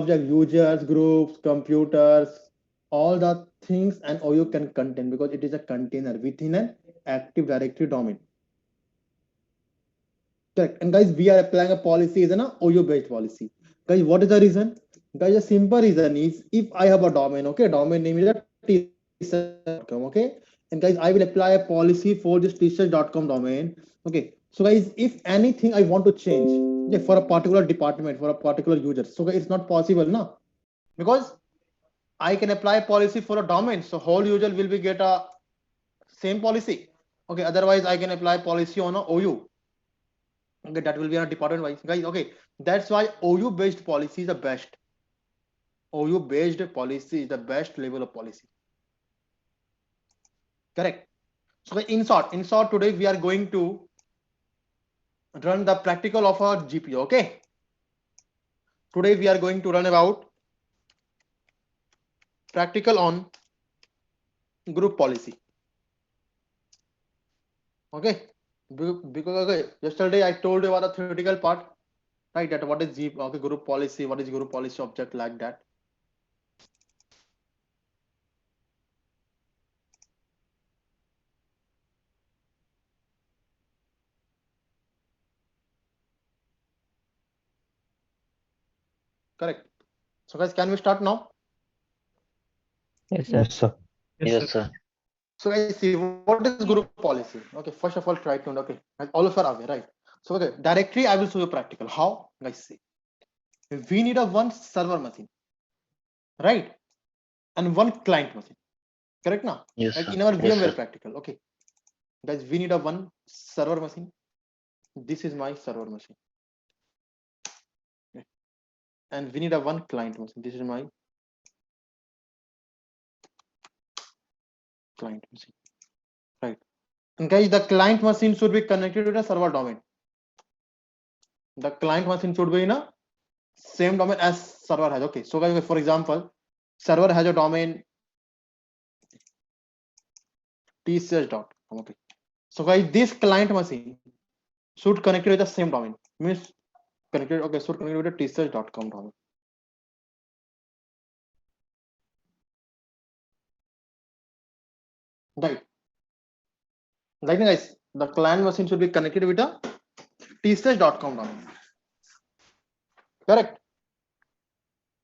object, users, groups, computers, all the things and OU can contain because it is a container within an Active Directory domain. Correct. And guys, we are applying a policy is an OU based policy. Guys, what is the reason? Guys, a simple reason is if I have a domain, okay, domain name is a t-search.com, okay, and guys, I will apply a policy for this t-search.com domain. Okay, so guys, if anything I want to change, okay, for a particular department, for a particular user, so guys, it's not possible, no, because I can apply a policy for a domain, so whole user will be get a same policy. Okay, otherwise I can apply policy on a OU. Okay, that will be on a department wise, guys. Okay, that's why OU based policy is the best. OU based policy is the best level of policy. Correct. So in short, today we are going to run the practical of our GPO. Okay. Today we are going to run about practical on group policy. Okay. Because okay, yesterday I told you about the theoretical part, right? That what is okay, group policy, what is group policy object, like that. Correct. So guys, can we start now? Yes, sir. Yes, sir. Yes, sir. So guys, see what is group policy. Okay, first of all, try to okay, all of are aware, right? So okay, directly I will show you practical. How? Guys, see, we need a one server machine, right, and one client machine. Correct now? Yes, Like sir. in our Yes, VMware sir. practical. Okay, guys, we need a one server machine. This is my server machine, okay. And we need a one client machine. This is my client machine, right? And guys, the client machine should be connected to the server domain. The client machine should be in a same domain as server has. Okay, so guys, for example, server has a domain tsearch.com. Okay, so guys, this client machine should connect with the same domain, means connected, okay, should connect with the tsearch.com domain. Right, like guys, the client machine should be connected with the tsearch.com domain. Correct.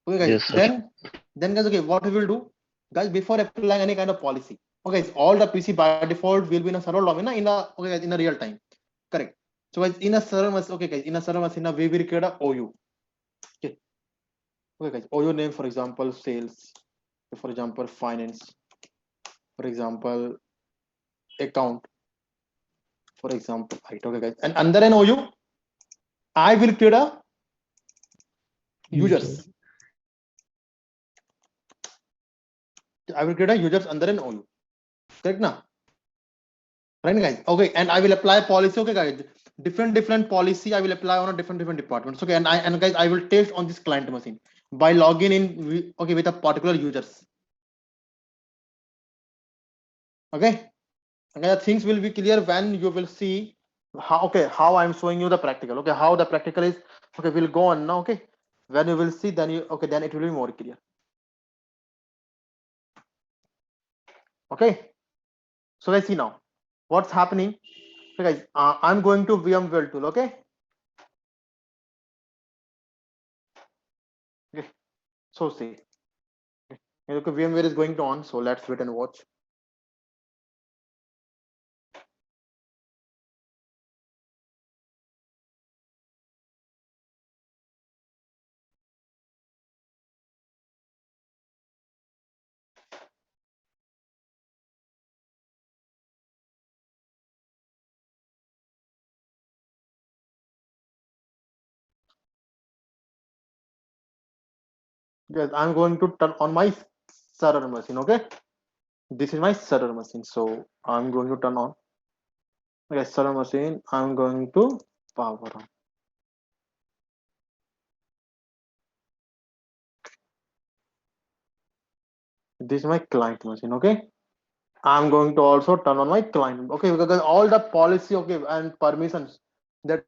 Okay guys, Yes, sir. then guys, okay, what we will do, guys, before applying any kind of policy, okay, all the PC by default will be in a server domain in the, okay guys, in a real time. Correct. So guys, in a server machine, okay guys, in a server machine we will create a OU. Okay, okay guys, OU name, for example, sales, for example, finance, for example, account, for example, right? Okay guys, and under an OU I will create a users. I will create a users under an OU. Correct now? Right guys. Okay, and I will apply policy. Okay guys, different policy I will apply on a different departments. Okay, and guys, I will test on this client machine by logging in, okay, with a particular users. Okay, and guys, things will be clear when you will see how, okay, how I'm showing you the practical. Okay, how the practical is. Okay, we'll go on now. Okay, when you will see, then you, okay, then it will be more clear. Okay, so let's see now what's happening. Okay guys, I'm going to VMware tool. Okay, okay, so see, okay, VMware is going to on, so let's wait and watch. Yes, I'm going to turn on my server machine. Okay, this is my server machine, so I'm going to turn on. Okay, server machine, I'm going to power on. This is my client machine. Okay, I'm going to also turn on my client. Okay, because all the policy, okay, and permissions that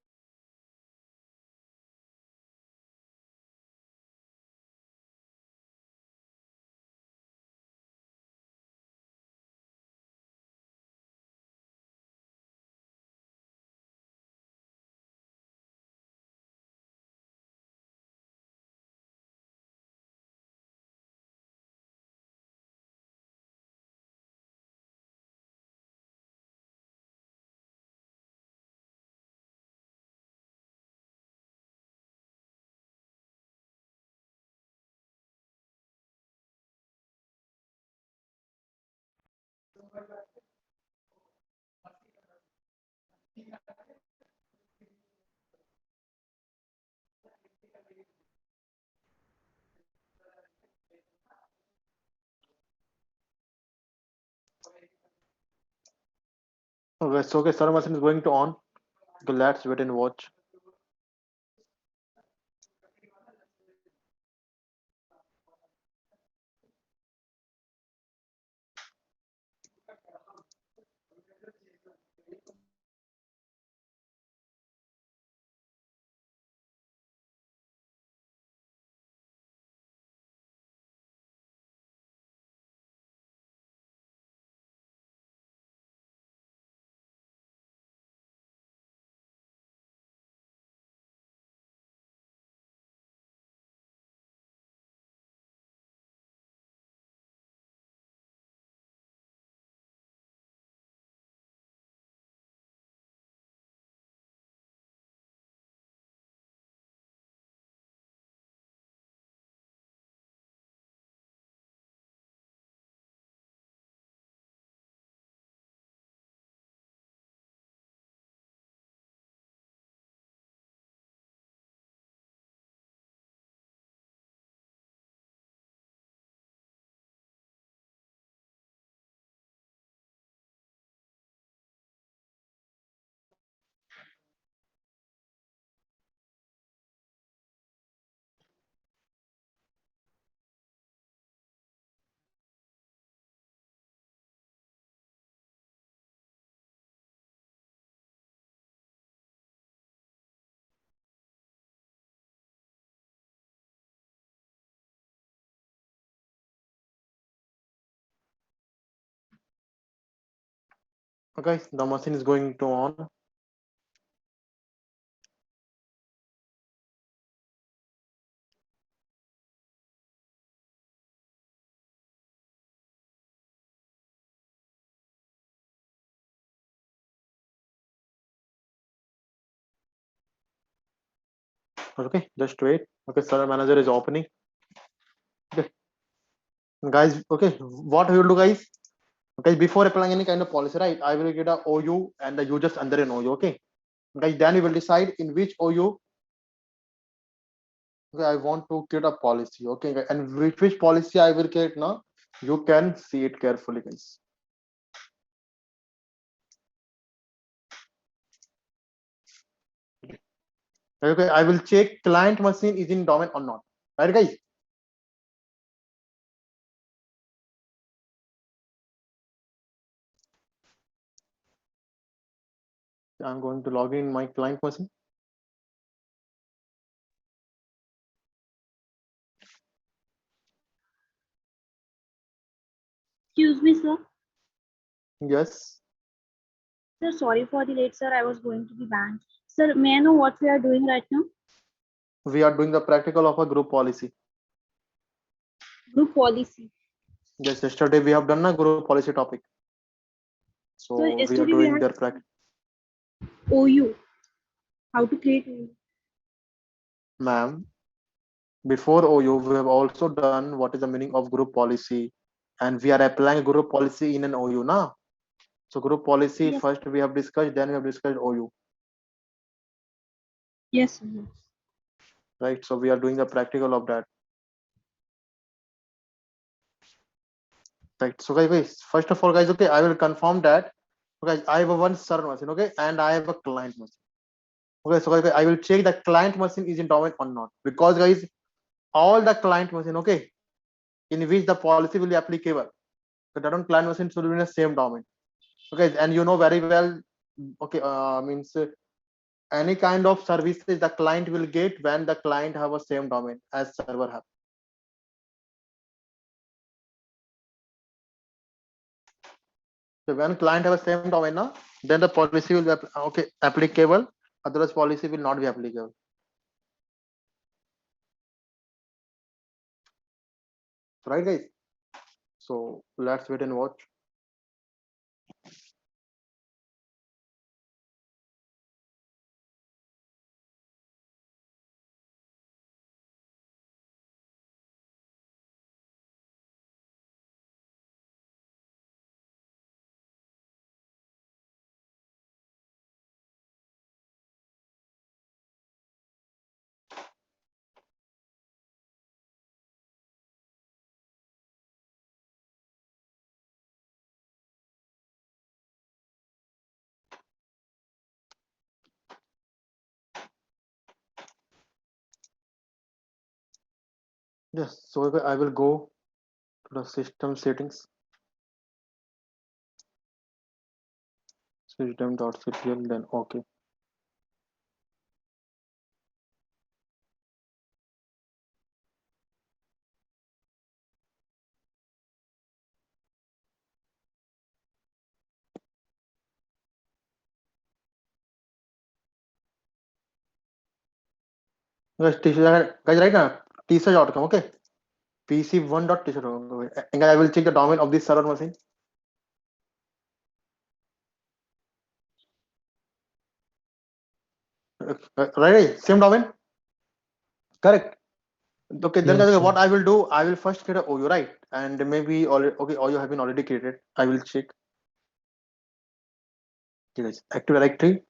Okay, so okay, Sir machine is going to on. Okay, let's wait and watch. Okay, the machine is going to on. Okay, just wait. Okay, Sir manager is opening. Okay, guys. Okay, what we will do, guys? Okay, before applying any kind of policy, right? I will get a OU and the users under an OU. Okay, guys. Then we will decide in which OU. Okay, I want to create a policy. Okay, and which policy I will create now? You can see it carefully, guys. Okay, I will check client machine is in domain or not. Right, guys? I'm going to log in my client machine. Excuse me, sir. Yes, Sir, sorry for the late, sir. I was going to the bank. Sir, may I know what we are doing right now? we are doing the practical of a group policy. Group policy. Yes, yesterday we have done a group policy topic. So So we are yesterday we doing had their practice. OU. How to create OU. Ma'am, before OU, we have also done what is the meaning of group policy, and we are applying group policy in an OU now. So group policy Yes. first we have discussed, then we have discussed OU, Yes, sir. Yes. right? So we are doing the practical of that, right? So guys, first of all, guys, okay, I will confirm that. Okay, I have a one server machine, okay, and I have a client machine. Okay, so guys, I will check the client machine is in domain or not, because guys, all the client machine, okay, in which the policy will be applicable. The Daton client machine should be in the same domain. Okay, and you know very well, okay, means any kind of services the client will get when the client have a same domain as server have. So when client have a same domain now, then the policy will be okay applicable. Otherwise, policy will not be applicable. Right, guys? So let's wait and watch. Yes, so I will go to the system settings, system.ctl, then okay. Guys, guys, right now, t-shirt.com, okay? pc1.t-shirt.com. And I will check the domain of this server machine. Right, same domain, correct? Okay, then Yes, guys, sir. what I will do, I will first create a OU, right? And maybe already, okay, OU have been already created. I will check. Okay, guys, Active Directory,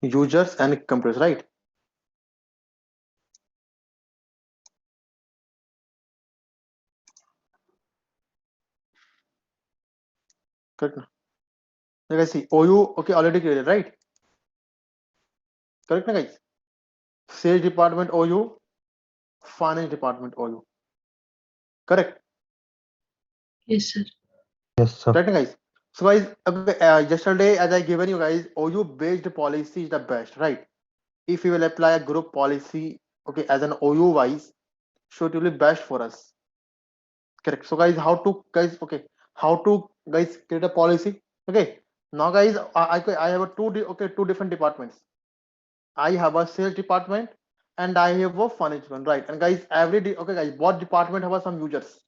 users and computers, right? Correct. Now, guys, see, OU, okay, already created, right? Correct, na, guys? Sales department OU, finance department OU. Correct. Yes, sir. Yes, sir. Correct, na, guys? So, guys, okay, yesterday, as I given you guys, OU based policy is the best, right? If you will apply a group policy, okay, as an OU wise, so it will be best for us. Correct. So, guys, okay, how to guys create a policy? Okay. Now, guys, I have a two different departments. I have a sales department and I have a finance one, right? And guys, okay, guys, what department have some users?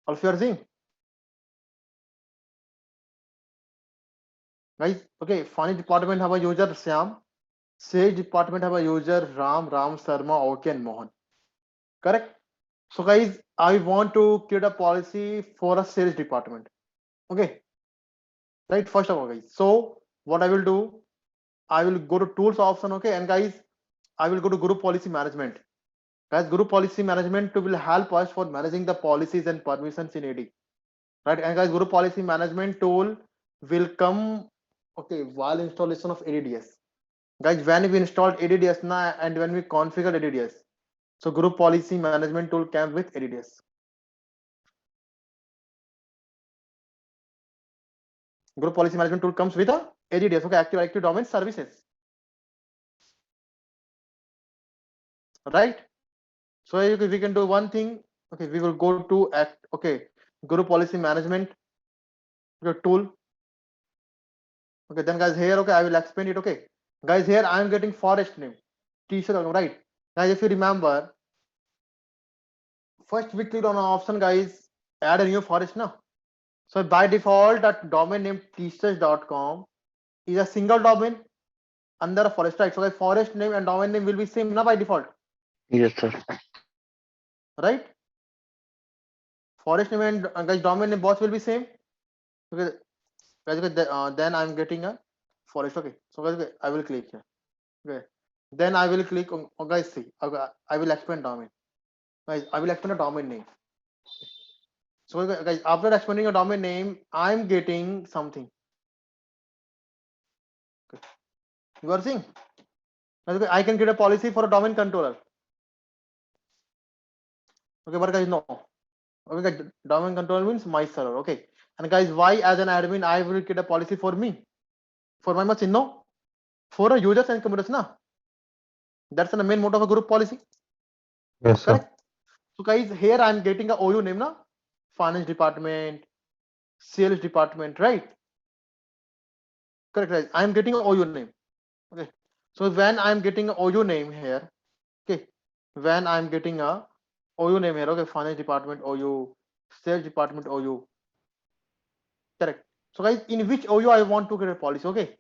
Also, you are seeing, guys, okay, finance department have a user Syam, sales department have a user Ram Sarma, okay, and Mohan. Correct. So, guys, I want to create a policy for a sales department. Okay, right. First of all, guys, so what I will do, I will go to tools option, okay, and guys, I will go to group policy management. Guys, group policy management will help us for managing the policies and permissions in AD, right? And guys, group policy management tool will come, okay, while installation of ADDS. Guys, when we installed ADDS now and when we configured ADDS, so group policy management tool came with ADDS. Group policy management tool comes with a ADDS, okay, Active Directory Domain Services, right? So we can do one thing. Okay, we will go to group policy management, your tool. Okay, then guys, here, okay, I will explain it. Okay, guys, here I am getting forest name t-shirt, right? Guys, if you remember, first we clicked on an option, guys, add a new forest now. So by default, that domain name t-shirts.com is a single domain under a forest, right? So guys, forest name and domain name will be same now by default, Yes, sir. right? Forest name and guys, domain name both will be same. Okay, guys, okay, then I'm getting a forest. Okay, so guys, okay, I will click here. Okay, then I will click on, guys, see, okay, I will explain domain. Guys, I will explain a domain name. So guys, after explaining a domain name, I'm getting something. Okay. You are seeing? Okay, I can get a policy for a domain controller. Okay, but guys, no. Okay, guys, domain controller means my server. Okay, and guys, why as an admin I will get a policy for me, for my machine? No, for a users and computers. Na, that's the main mode of a group policy. Yes, sir. Correct. So guys, here I'm getting a OU name, na, finance department, sales department, right? Correct, right? I'm getting a OU name. Okay, so when I'm getting a OU name here, okay, when I'm getting a OU name here, okay, finance department OU, sales department OU, correct. So guys, in which OU I want to create a policy, okay?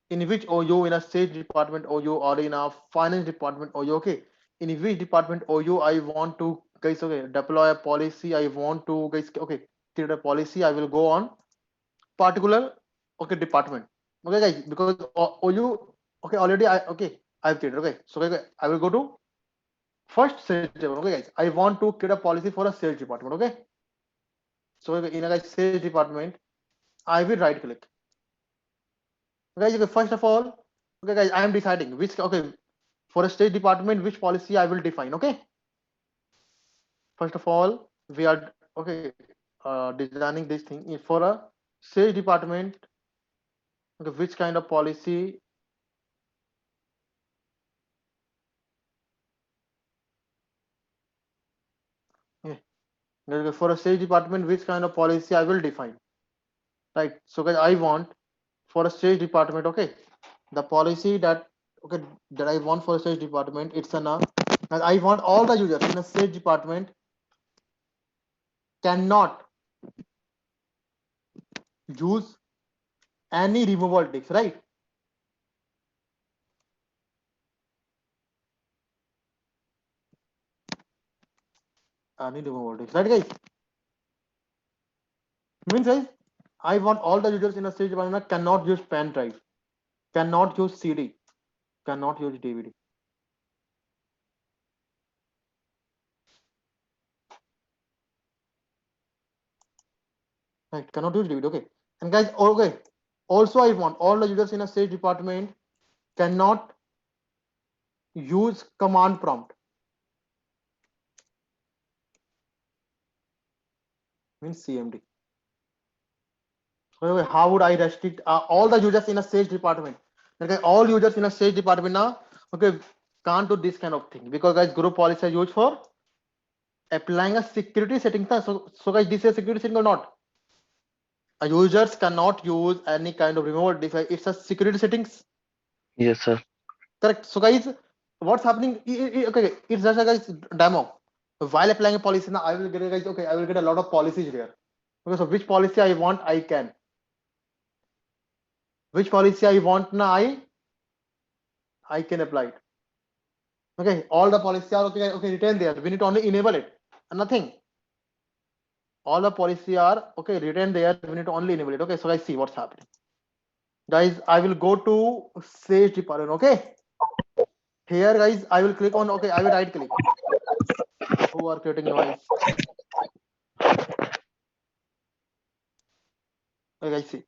In which OU, in a sales department OU or in a finance department OU, okay? In which department OU I want to, guys, okay, deploy a policy, I want to, guys, okay, create a policy, I will go on particular, okay, department. Okay, guys, because OU, okay, already I've created, okay. So okay, I will go to first sales department, okay, guys. I want to create a policy for a sales department, okay. So in a guys sales department, I will right click. Guys, okay, first of all, okay, guys, I am deciding which, okay, for a state department which policy I will define, okay. first of all, we are designing this thing for a sales department. Okay, which kind of policy? Okay, for a sales department, which kind of policy I will define, right? So guys, I want for a sales department, okay, the policy that I want for a sales department, it's an and I want all the users in a sales department cannot use any removable text, right? Any removable text, right, guys? Means, guys, I want all the users in a stage department cannot use pen drive, cannot use CD, cannot use DVD. Right, cannot use DVD. Okay, and guys, okay. Also, I want all the users in a stage department cannot use command prompt. Means CMD. So how would I restrict all the users in a sales department? Okay, all users in a sales department now, okay, can't do this kind of thing because guys, group policy is used for applying a security setting. So guys, this is a security setting or not? Users cannot use any kind of remote device. It's a security settings. Yes, sir. Correct. So guys, what's happening? Okay, it's just a guys demo. While applying a policy now, I will get guys. Okay, I will get a lot of policies here. Okay, so which policy I want, I can. Which policy I want now, I can apply it. Okay, all the policy are okay. Okay, written there. We need to only enable it and nothing. All the policy are okay written there. We need to only enable it. Okay, so guys, see what's happening. Guys, I will go to sales department. Okay, here guys, I will click on. Okay, I will right click. Who are creating noise? Okay, guys, see.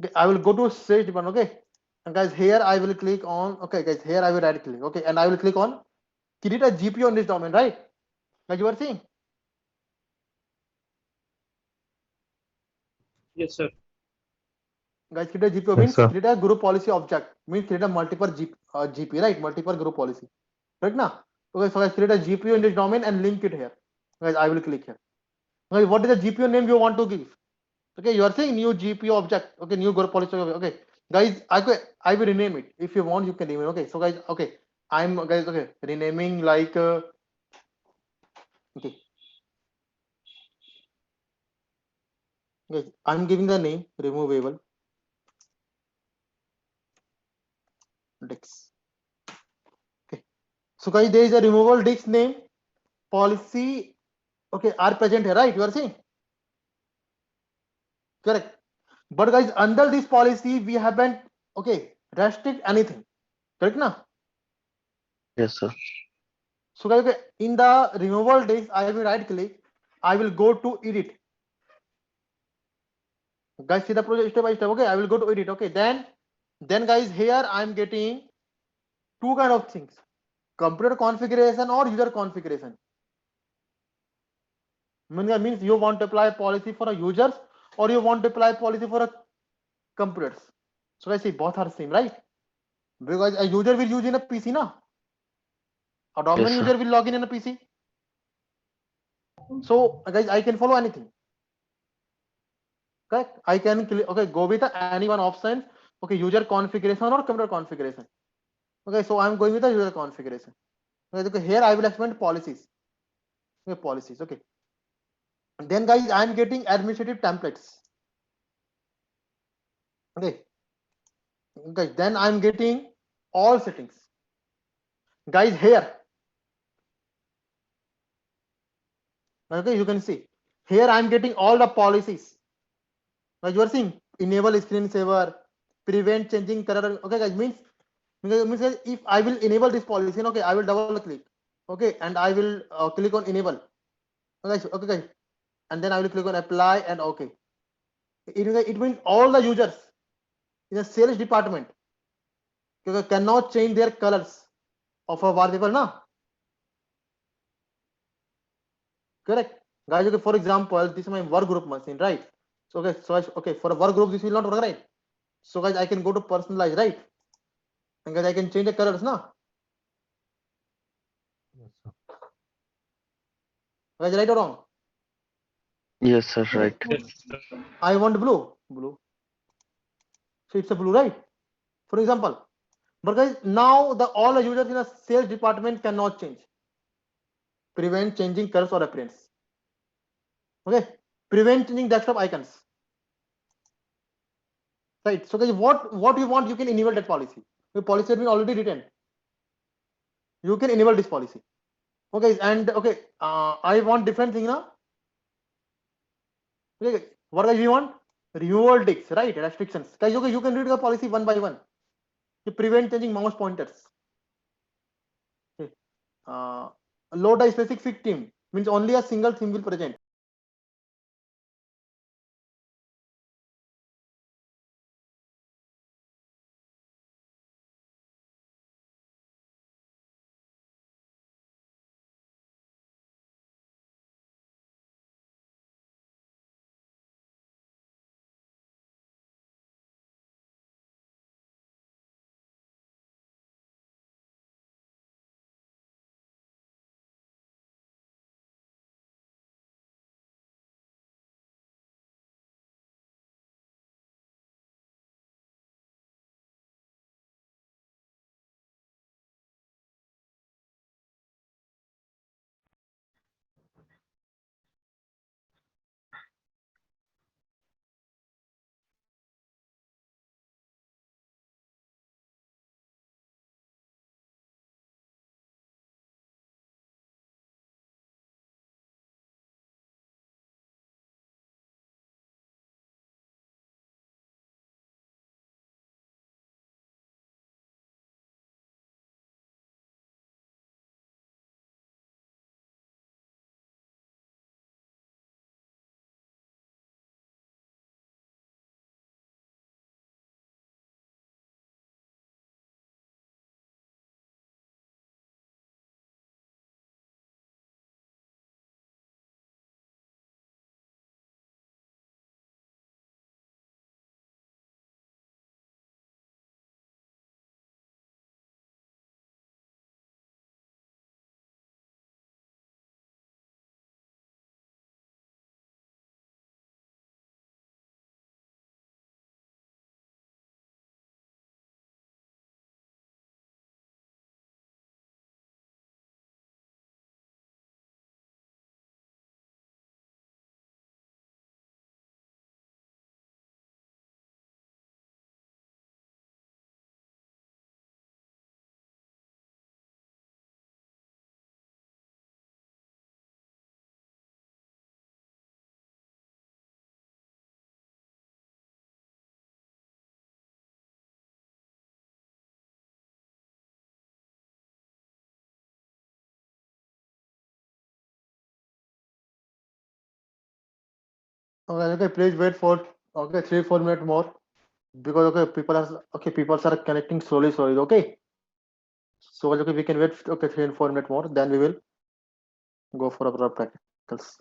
Okay, I will go to sales department. Okay, and guys, here I will click on. Okay, guys, here I will right click. Okay, and I will click on create a GPO in this domain. Right? Guys, you are seeing. Yes, sir. Guys, create a GPO Yes, means sir. create a group policy object. Means create a multiple GP, right? Multiple group policy. Right now. Okay, so guys, create a GPO in this domain and link it here. Guys, I will click here. Okay, what is the GPO name you want to give? Okay, you are saying new GPO object. Okay, new group policy. Okay, guys, I will rename it. If you want, you can rename it. Okay, so guys, okay, I'm guys okay renaming like okay. Guys, I'm giving the name removable Dex. Okay, so guys, there is a removable Dex name policy. Okay, are present here, right? You are saying correct. But guys, under this policy, we haven't okay restrict anything. Correct now? Yes, sir. So guys, okay, in the removable Dex, I will right click. I will go to edit. Guys, see the project step by step. Okay, I will go to edit. Okay, then guys, here I'm getting two kind of things: computer configuration or user configuration. Means you want to apply policy for a users or you want to apply policy for a computers. So guys, see both are same, right? Because a user will use in a PC now. A domain Yes, sir. user will log in a PC. So guys, I can follow anything. Correct? I can okay go with any one option. Okay, user configuration or computer configuration. Okay, so I'm going with the user configuration. Okay, here I will explain policies. Okay, policies. Okay. And then guys, I'm getting administrative templates. Okay. Okay, then I'm getting all settings. Guys, here. Okay, you can see. Here I'm getting all the policies. Like you are seeing, enable screensaver, prevent changing color. Okay, guys, means guys, if I will enable this policy, okay, I will double click. Okay, and I will click on enable. Okay, guys, and then I will click on apply and okay. It means all the users in the sales department cannot change their colors of a wallpaper now. Correct, guys. Okay, for example, this is my work group machine, right? So okay, okay, for a work group, this will not work, right? So guys, I can go to personalize, right? And guys, I can change the colors, now. Yes, sir. Guys, right or wrong? Yes, sir. Right. I want blue. So it's a blue, right? For example, but guys, now all the users in a sales department cannot change. Prevent changing colors or appearance. Okay, prevent changing desktop icons. Right. So guys, what you want, you can enable that policy. The policy has been already written. You can enable this policy. Okay, and okay, I want different thing now. Okay, what guys we want? Removal ticks, right? Restrictions. Guys, okay, you can read the policy one by one. To prevent changing mouse pointers. Okay. Load a specific theme means only a single theme will present. Okay, please wait for 3-4 minutes more because people are connecting slowly. Okay, so okay, we can wait 3 and 4 minutes more, then we will go for our practicals.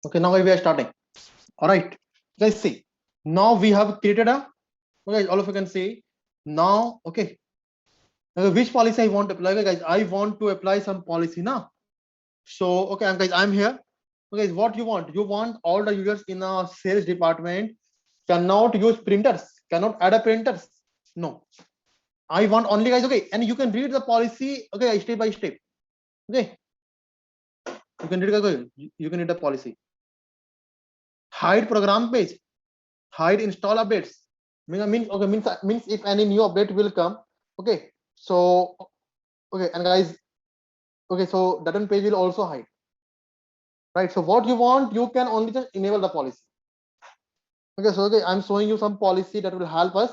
Okay, now we are starting. All right, guys, see. Now we have created a. Okay, all of you can see. Now, okay. Which policy I want to apply, guys? I want to apply some policy now. So, okay, guys, I'm here. Okay, what you want? You want all the users in a sales department cannot use printers, cannot add a printers. No, I want only, guys. Okay, and you can read the policy. Okay, step by step. Okay, you can read. Okay, you can read the policy. Hide program page. Hide install updates. Means if any new update will come. Okay, so okay, and guys, okay, so that one page will also hide. Right. So what you want, you can only just enable the policy. Okay, so okay, I'm showing you some policy that will help us.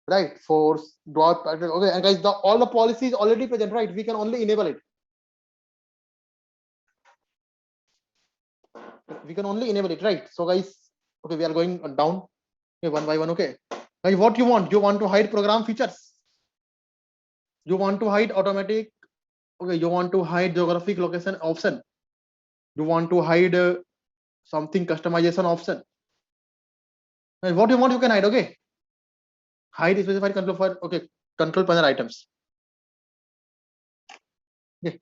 Right, force drop. Okay, and guys, all the policy is already present. Right, we can only enable it. We can only enable it. Right. So guys, okay, we are going down. Okay, one by one. Okay, guys, what you want? You want to hide program features. You want to hide automatic. Okay, you want to hide geographic location option. You want to hide something customization option. And what you want, you can hide. Okay, hide specified control for okay control panel items. Okay.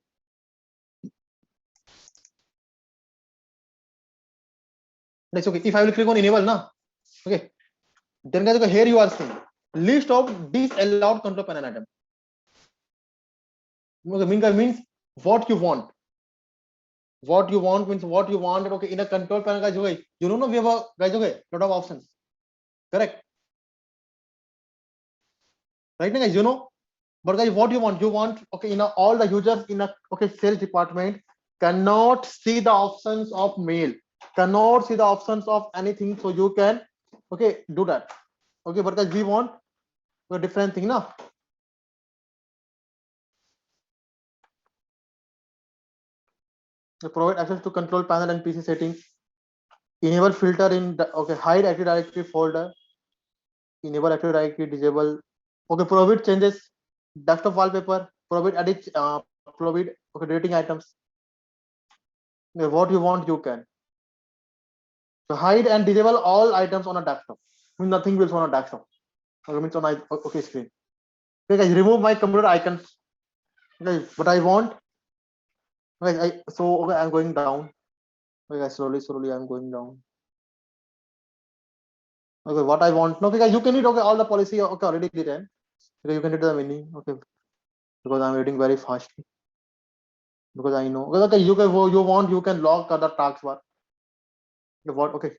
That's okay. If I will click on enable now, okay, then guys, okay, here you are seeing list of disallowed control panel item. Okay, means what you want. What you want means what you want. Okay, in a control panel, guys, okay, you know, we have a guys, okay, lot of options. Correct. Right now, guys, you know, but guys, what you want? You want okay, in a, all the users in a okay sales department cannot see the options of mail, cannot see the options of anything. So you can okay do that. Okay, but guys, we want a different thing now. Provide access to control panel and PC settings. Enable filter in the okay hide Active Directory folder. Enable Active Directory, disable. Okay, provide changes. Desktop wallpaper. Provide edit. Provide okay deleting items. Okay, what you want you can. So hide and disable all items on a desktop. Means nothing will show on a desktop. Okay, means on my okay screen. Okay, guys, remove my computer icons. Okay, what I want. Okay, so okay, I'm going down. Okay, guys, slowly I'm going down. Okay, what I want. Okay, guys, you can read okay all the policy. Okay, already written. Okay, you can read the meaning. Okay, because I'm reading very fast. Because I know. Okay, you can you want you can log the task bar. Okay, what? Okay.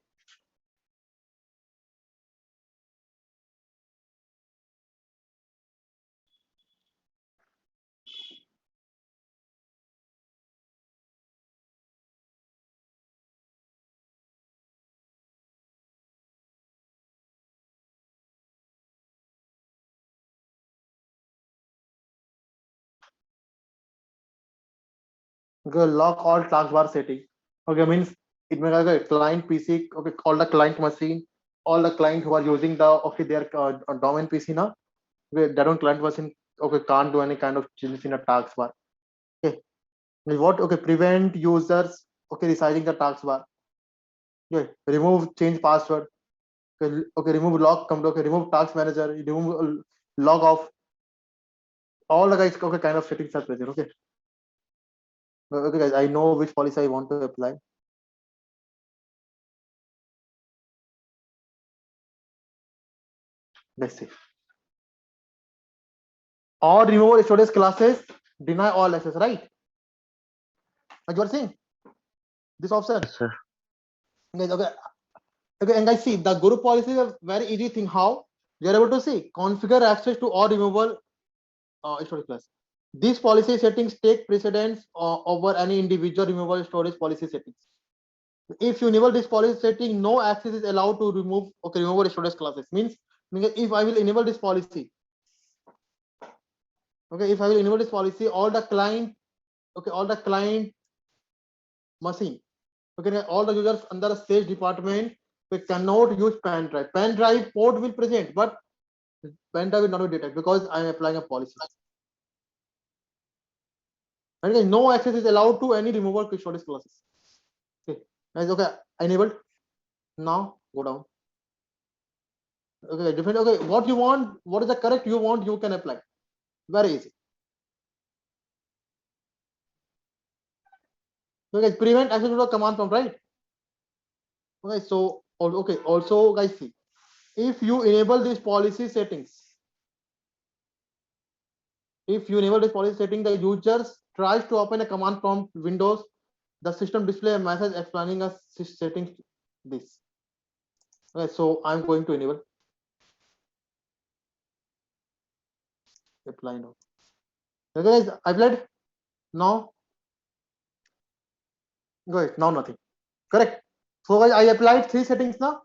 Okay, lock all taskbar setting. Okay, means it means okay, client PC. Okay, all the client machine, all the client who are using the okay their domain PC now. Okay, that one client machine okay can't do any kind of changes in a taskbar. Okay, what okay prevent users okay resizing the taskbar. Okay, remove change password. Okay, remove lock. Come okay, remove task manager. Remove log off. All the guys okay kind of settings are present. Okay. Okay, guys, I know which policy I want to apply. Let's see. Or remove storage classes, deny all access, right? Like you are saying this option. Yes, sir. Guys, okay. Okay, and guys, see the group policy is a very easy thing. How you are able to see configure access to all removable storage class. These policy settings take precedence over any individual removable storage policy settings. If you enable this policy setting, no access is allowed to remove okay removable storage classes. Means if I will enable this policy. Okay, if I will enable this policy, all the client machine, okay, all the users under the sales department, we cannot use pen drive. Pen drive port will present, but pen drive will not be detected because I am applying a policy. And no access is allowed to any removable storage classes. Okay, guys, okay, enabled. Now go down. Okay, different. Okay, what you want, what is the correct you want, you can apply. Very easy. Okay, prevent access to the command prompt, right? Okay, so okay, also guys, see, if you enable this policy settings, if you enable this policy setting, the users tries to open a command prompt windows, the system display a message explaining a settings this. Okay, so I'm going to enable apply now. Okay, guys, I applied. Now go ahead. Now nothing. Correct. So guys, I applied 3 settings now.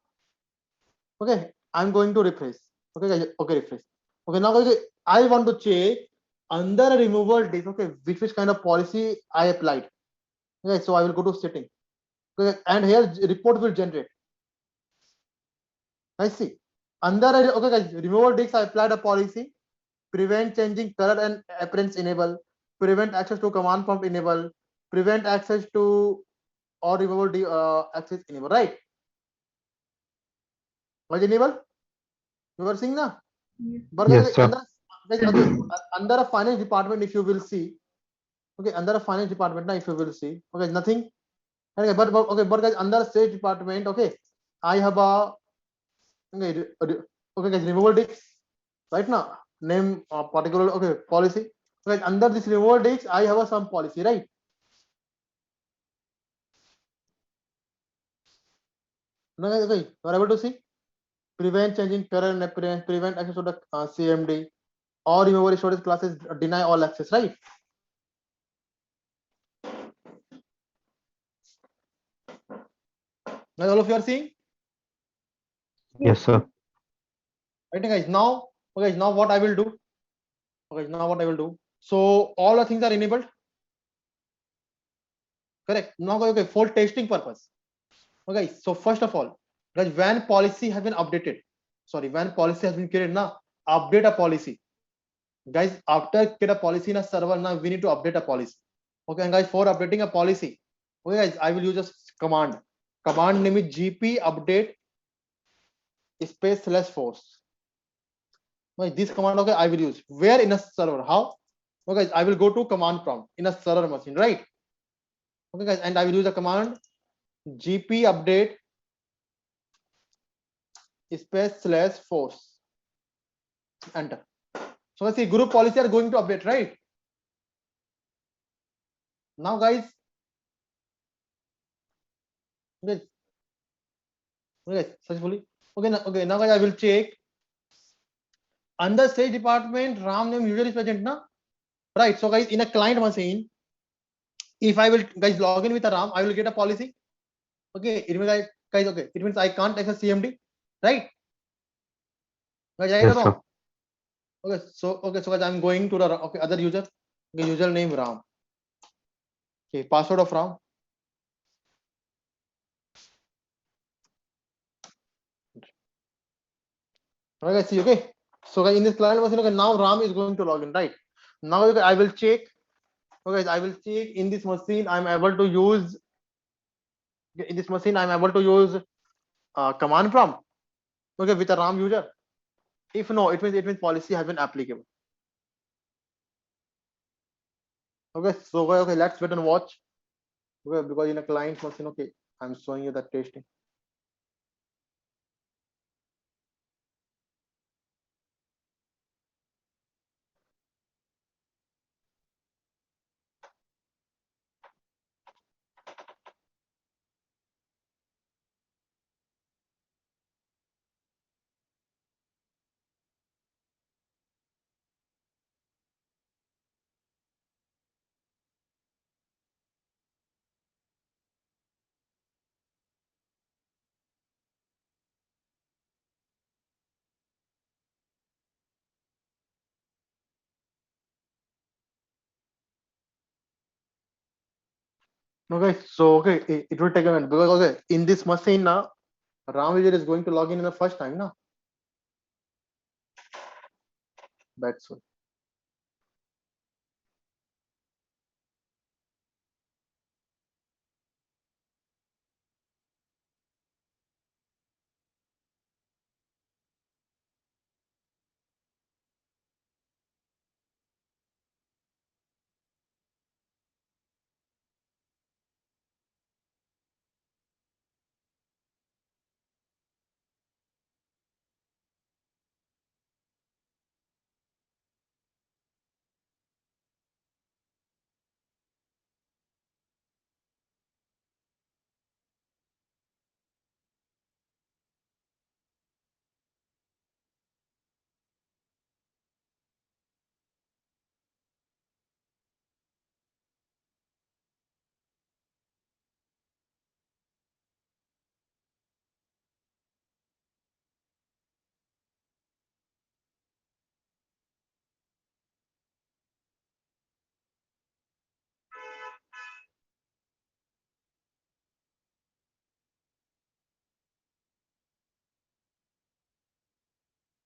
Okay, I'm going to refresh. Okay, guys, okay, refresh. Okay, now guys, I want to check under a removal disk. Okay, which kind of policy I applied. Okay, so I will go to setting. Okay, and here report will generate. I see. Under a, okay, guys, removal disk, I applied a policy. Prevent changing color and appearance enable. Prevent access to command prompt enable. Prevent access to or removal access enable. Right? Was enable? You were seeing now? But Yes, sir. under a finance department, if you will see, okay, under a finance department, now if you will see, okay, nothing. Okay, but okay, but guys, under sales department, okay, I have a okay, okay, guys, removal disk, right now, name particular, okay, policy. Okay, under this removal disk, I have a some policy, right? Now, guys, okay, you are able to see. Prevent changing current appearance, prevent access to the CMD, or removal storage classes, deny all access, right? Now all of you are seeing, Yes, sir. right, guys? Now, okay, now what I will do? Okay, now what I will do? So all the things are enabled. Correct. Now, okay, for testing purpose. Okay, so first of all, guys, when policy has been updated, sorry, when policy has been created, now update a policy. Guys, after create a policy in a server, now we need to update a policy. Okay, and guys, for updating a policy, okay, guys, I will use a command. Command name is gp update space /force. Okay, this command, okay, I will use where in a server. How? Okay, guys, I will go to command prompt in a server machine, right? Okay, guys, and I will use a command gp update space /force. Enter. So let's see, group policy are going to update, right? Now, guys, okay, successfully. Okay, now guys, I will check under stage department RAM name user is present, na? Right. So guys, in a client machine, if I will guys log in with a RAM, I will get a policy. Okay, it means guys, okay, it means I can't access CMD, right? Guys, right Yes, or sir. wrong? Okay, so guys, I'm going to the okay other user. Okay, username RAM. Okay, password of RAM. Okay, guys, see, okay. So guys, in this client machine, okay, now RAM is going to log in, right? Now okay, I will check. Okay, I will check in this machine. I'm able to use in this machine. I'm able to use command prompt. Okay, with a RAM user. If no, it means policy has been applicable. Okay, so okay, let's wait and watch. Okay, because in a client machine, okay, I'm showing you the testing. Okay, so okay, it will take a minute because okay, in this machine now, RAM user is going to log in the first time now. That's all.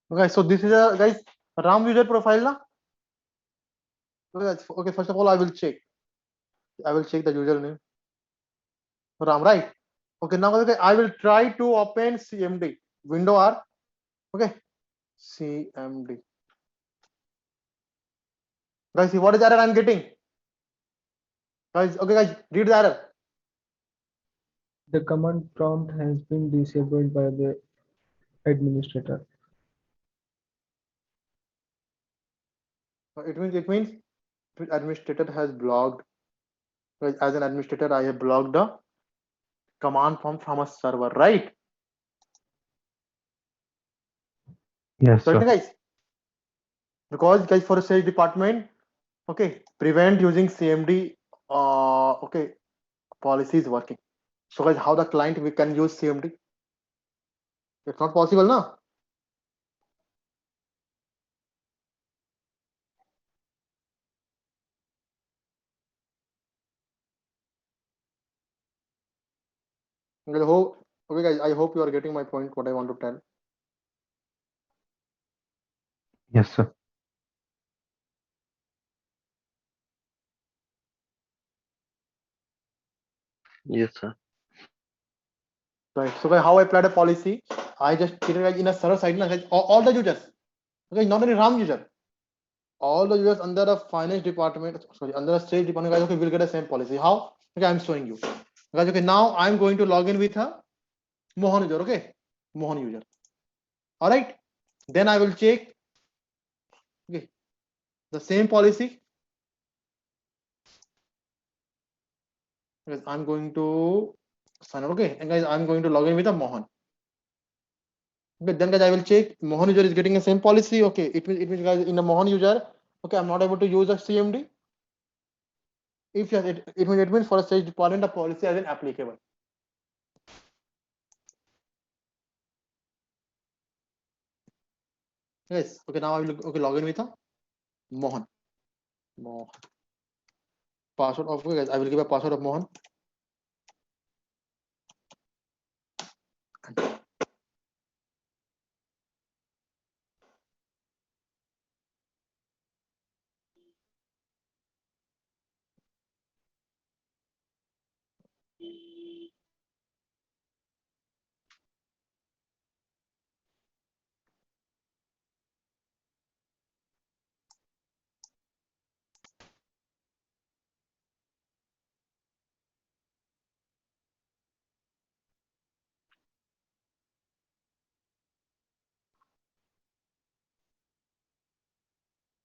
Okay, so this is a guys Ram user profile na. Okay, first of all I will check. I will check the username. Ram, right? Okay, now okay, I will try to open CMD window R. Okay, CMD. Guys, see what is the error I'm getting? Guys, okay, guys, read the error. The command prompt has been disabled by the administrator. It means administrator has blocked. Guys, as an administrator, I have blocked the command prompt from a server, right? Yes, Correct, sir. guys? Because guys, for a sales department, okay, prevent using CMD. Okay, policy is working. So guys, how the client we can use CMD? It's not possible, na? Okay, guys, I hope you are getting my point. What I want to tell. Yes, sir. Yes, sir. Right. So guys, how I applied a policy? I just treated guys in a server side, na, guys, all the users. Okay, not only RAM user. All the users under the finance department, sorry, under the sales department, guys, okay, will get the same policy. How? Okay, I'm showing you. Guys, okay, now I'm going to log in with a Mohan user, okay? Mohan user. All right. Then I will check, okay, the same policy. Because I'm going to sign up, okay? And guys, I'm going to log in with a Mohan. Okay, then guys, I will check Mohan user is getting the same policy. Okay, it means guys in the Mohan user, okay, I'm not able to use a CMD. If yes, it means for a sales department the policy as an applicable. Yes. Okay. Now I will okay log in with a Mohan. Mohan. Password of okay, guys. I will give a password of Mohan.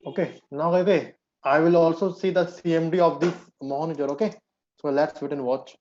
Okay. Now okay, I will also see the CMD of this Mohan user. Okay. So let's wait and watch.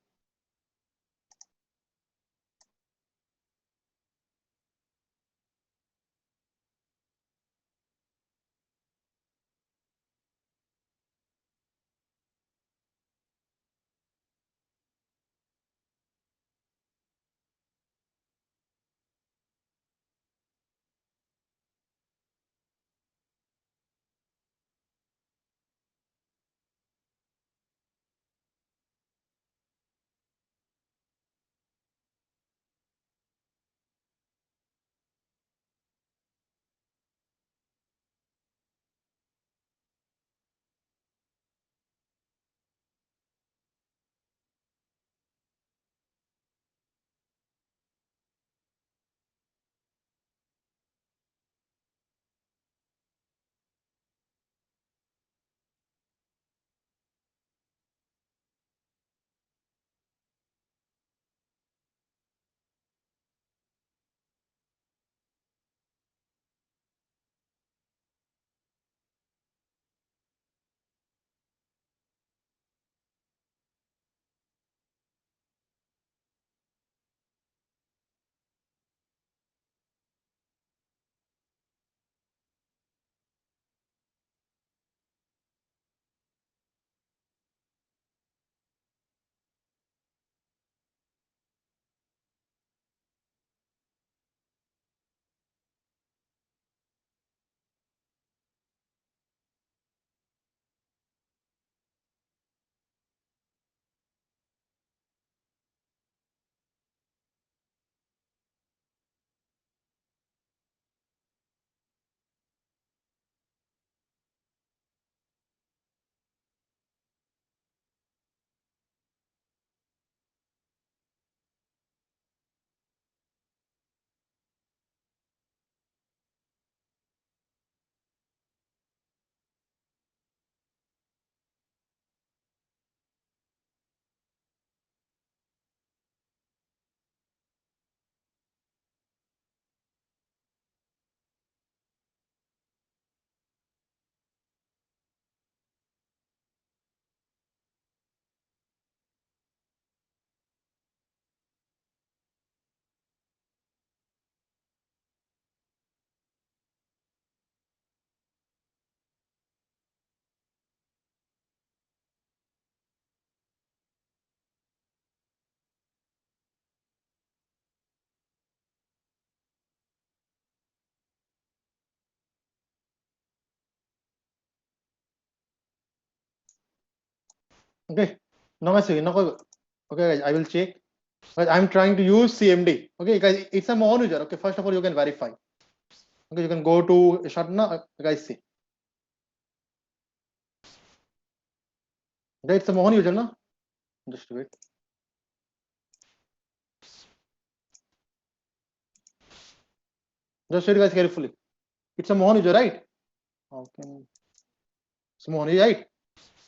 Okay. Now guys, okay guys, I will check. Guys, I'm trying to use CMD. Okay guys, it's a Mohan user. Okay, first of all you can verify. Okay, you can go to Shatna. Guys, see. Okay, it's a Mohan user, na? Just wait. Just read guys carefully. It's a Mohan user, right? Okay. It's Mohan, right?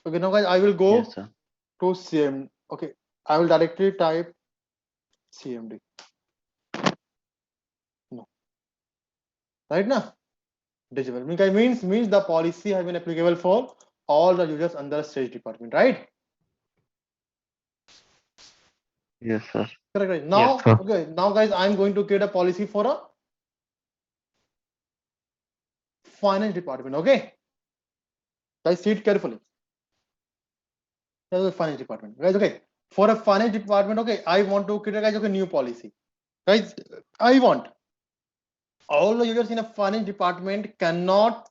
Okay, now guys, I will go Yes, sir. to CMD. Okay, I will directly type CMD. No. Right now? Digital. Means the policy has been applicable for all the users under stage department, right? Yes, sir. Correct, right. Now, sir. okay, now guys, I'm going to create a policy for a finance department. Okay, guys, see it carefully. That's the finance department, guys. Okay, for a finance department, okay, I want to create guys, okay, new policy. Guys, I want all the users in a finance department cannot,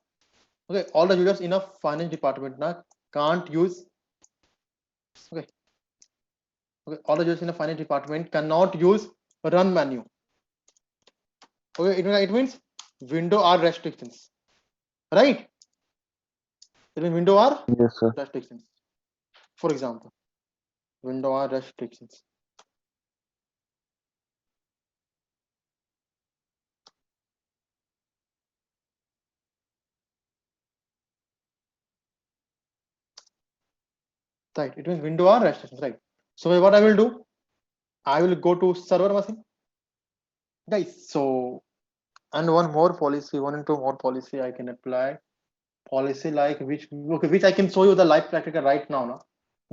okay, all the users in a finance department now can't use, okay, all the users in a finance department cannot use run menu. Okay, it means window R restrictions, right? It means window R Yes, sir. restrictions. For example, window R restrictions. Right, it means window R restrictions, right? So what I will do, I will go to server machine, guys. So and one more policy, one into more policy I can apply. Policy like which, okay, which I can show you the live practical right now, no?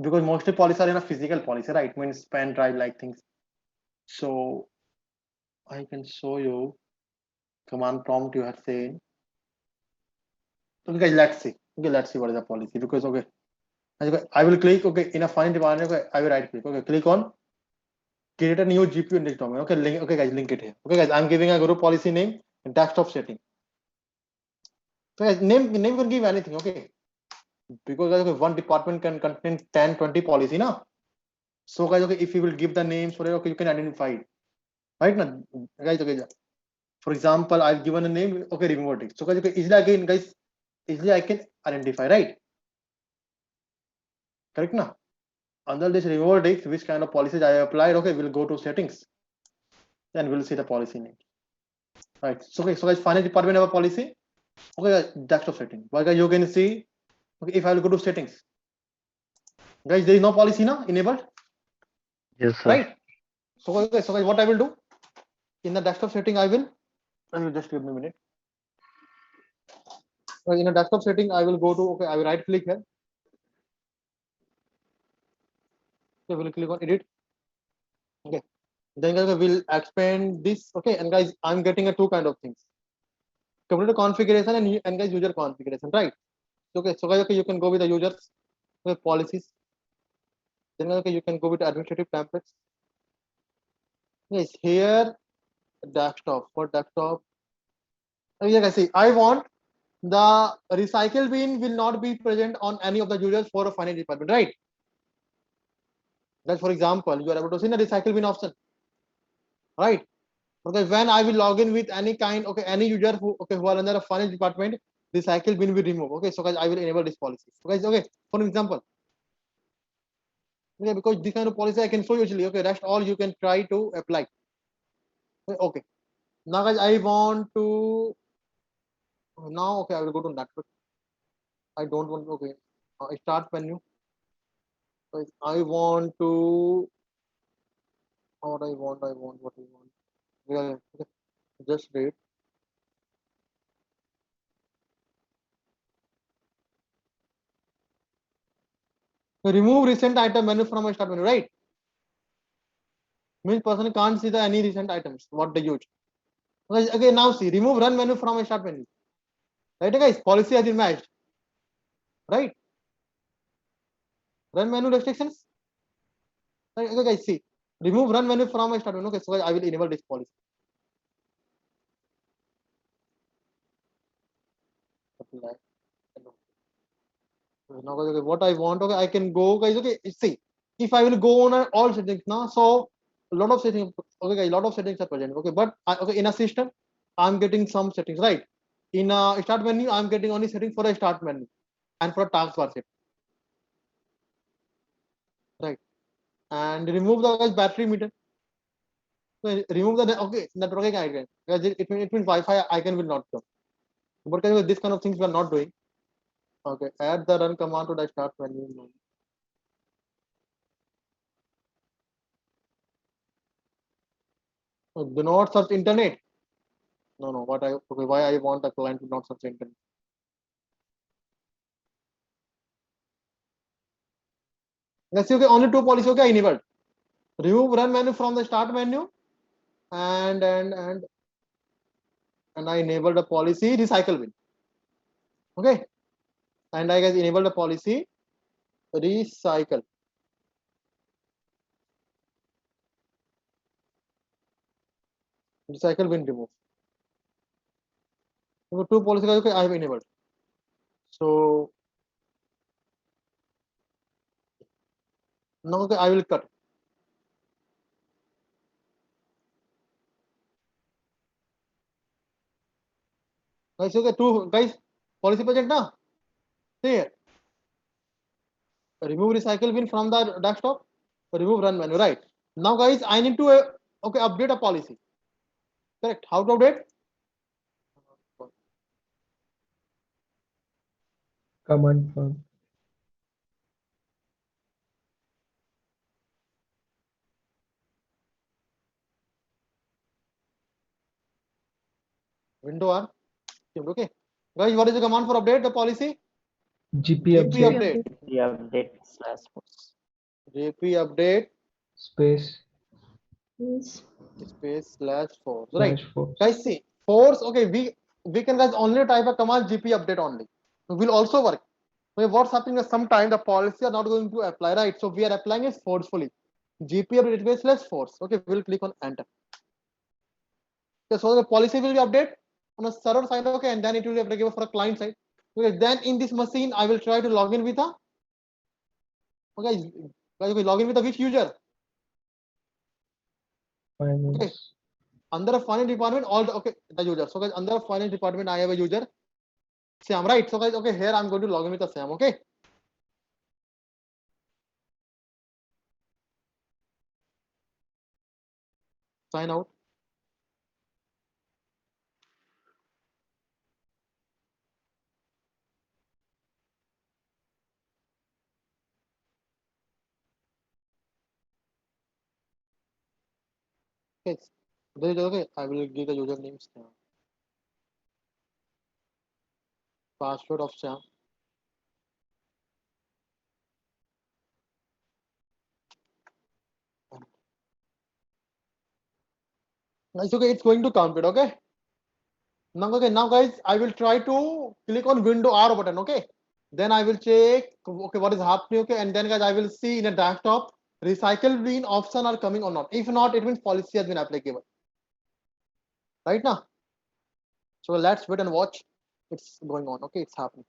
Because mostly policies are in a physical policy, right? Means pen drive like things. So I can show you command prompt you have seen. Okay, guys, let's see. Okay, let's see what is the policy. Because okay, I will click, okay, in a finance department, okay, I will right click, okay, click on create a new GPU index domain. Okay, link, okay, guys, link it here. Okay, guys, I'm giving a group policy name, desktop setting. So guys, name can give anything, okay? Because guys, okay, one department can contain 10, 20 policy, now. So guys, okay, if you will give the names for it, okay, you can identify it, right? Now, guys, okay, for example, I've given a name, okay, remove it. So guys, okay, easily again, guys, easily I can identify, right? Correct now. Under this reward X, which kind of policies I applied, okay, we'll go to settings, and we'll see the policy name. Right. So okay, so guys, finance department have a policy. Okay, guys, desktop setting. But guys, you can see, okay, if I will go to settings, guys, there is no policy now enabled, Yes, sir. right? So okay, so guys, what I will do in the desktop setting, I will just give me a minute. In a desktop setting, I will go to, okay, I will right click here. So we'll click on edit. Okay. Then guys, we'll expand this. Okay, and guys, I'm getting a two kind of things: computer configuration and guys user configuration, right? Okay, so guys, okay, you can go with the users, okay, policies. Then okay, you can go with administrative templates. Yes, here desktop for desktop. Oh, yeah, guys, see, I want the recycle bin will not be present on any of the users for a finance department, right? That, for example, you are able to see the recycle bin option, right? Okay, when I will log in with any kind, okay, any user who, okay, who are under a finance department, recycle bin will remove. Okay, so guys, I will enable this policy. So guys, okay, for example, okay, because this kind of policy I can show you usually. Okay, rest all you can try to apply. Okay, now guys, I want to now, okay, I will go to network. I don't want, okay, start menu. Guys, I want to what I want, what I want. Yeah, okay, just wait. Remove recent item menu from my start menu, right? Means person can't see the any recent items what they use. Okay, now see, remove run menu from my start menu. Right, guys, policy has been matched, right? Run menu restrictions. Right, okay, guys, see, remove run menu from my start menu. Okay, so I will enable this policy. Now, guys, okay, what I want, okay, I can go, guys. Okay, see, if I will go on all settings now, so a lot of settings, okay, guys, a lot of settings are present. Okay, but okay, in a system, I'm getting some settings, right? In a start menu, I'm getting only setting for a start menu and for a taskbar set, right? And remove the guys battery meter. So remove the okay networking icon. Guys, it means Wi-Fi icon will not come. But guys, this kind of things we are not doing. Okay, add the run command to the start menu. So do not search internet. No. What I okay, why I want the client to not search internet? Let's see. Okay, only two policy. Okay, enabled. Remove run menu from the start menu, and I enabled the policy recycle bin. Okay, and I guys enabled the policy recycle. Recycle bin remove. So two policy guys. Okay, I have enabled. So now okay, I will cut. Guys, okay, two guys policy project now. See here. Remove recycle bin from the desktop. Remove run menu. Right now, guys, I need to okay update a policy. Correct. How to update? Command prompt. Window R. Okay. Guys, what is the command for update the policy? GP GP update update. The update slash force. GP update space Yes. space /4. Right. slash force. Guys, see force. Okay, we can guys only type a command GP update only. It will also work. Okay, what's happening is sometimes the policy are not going to apply, right? So we are applying it forcefully. GP update space /force. Okay, we'll click on enter. Okay, so the policy will be updated on a server side, okay, and then it will be applicable for a client side. Okay, then in this machine, I will try to log in with a okay, okay, log in with a which user? Finance. Okay. Under a finance department, all the okay, the user. So guys, under a finance department, I have a user. Sam, right? So guys, okay, here I'm going to log in with a Sam, okay. Sign out. Okay. There is okay. I will give the username Sam. Password of Sam. It's okay, it's going to count it, okay. Now okay, now guys, I will try to click on window R button, okay. Then I will check okay what is happening, okay, and then guys I will see in a desktop recycle bin option are coming or not. If not, it means policy has been applicable. Right now. So let's wait and watch. It's going on, okay, it's happening.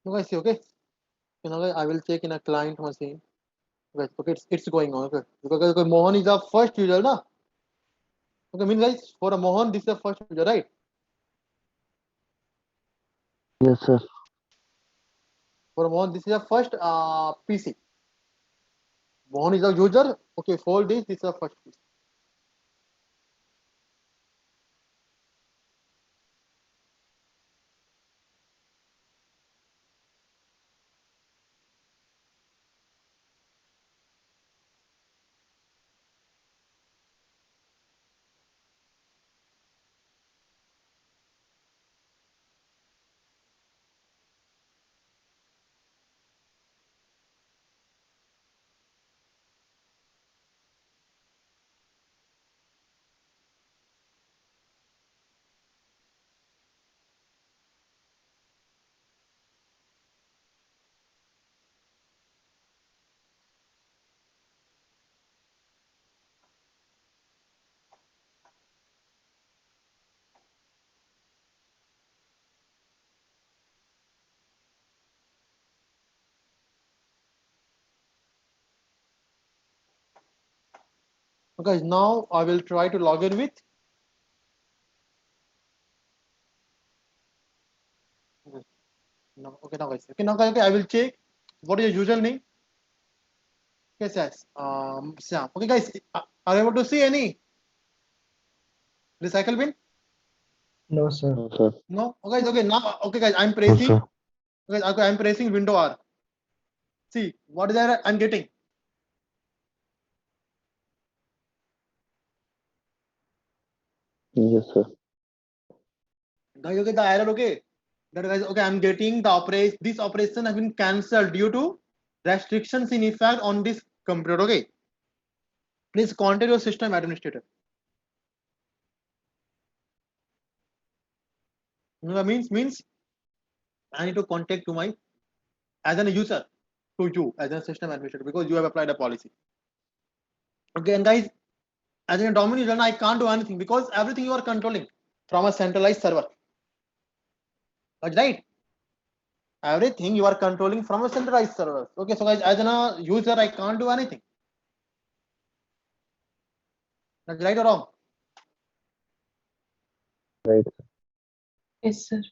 You guys see, okay. You know, I will check in a client machine. Guys, okay, it's going on, okay. Because okay, Mohan is the first user, na? Okay, mean guys, for a Mohan, this is the first user, right? Yes, sir. For Mohan, this is the first PC. Mohan is the user. Okay, for this is the first PC. Okay, now I will try to log in with. No, okay, now guys. Okay, now guys, okay, I will check what is your username. Yes, yes. Sam. Okay, guys, are you able to see any recycle bin? No, sir. No, sir. No. Okay, guys. Okay, now. Okay, guys, I'm No, pressing. sir. Okay, I'm pressing Window R. See what is that I'm getting. Yes, sir. Guys, okay, the error. Okay, that guys. Okay, I'm getting the operation. This operation has been cancelled due to restrictions in effect on this computer. Okay, please contact your system administrator. You know what means I need to contact to my as a user to you as a system administrator because you have applied a policy. Okay, and guys, as a domain user, I can't do anything because everything you are controlling from a centralized server. That's right. Everything you are controlling from a centralized server. Okay, so guys, as a user, I can't do anything. That's right or wrong? Right. Yes, sir.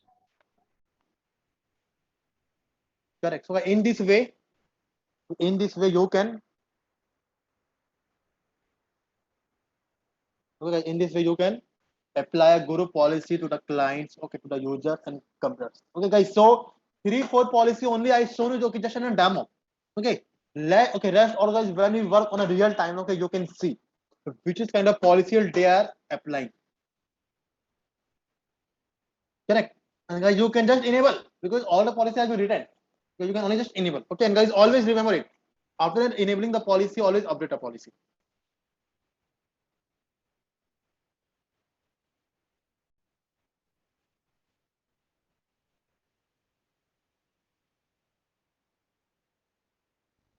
Correct. So in this way you can. Okay, in this way you can apply a guru policy to the clients, okay, to the users and computers. Okay, guys. So 3-4 policy only I shown you okay, just in a demo. Okay, okay, rest all guys when we work on a real time, okay, you can see which is kind of policy they are applying. Correct. And guys, you can just enable because all the policy has been written. So you can only just enable. Okay, and guys, always remember it. After enabling the policy, always update a policy.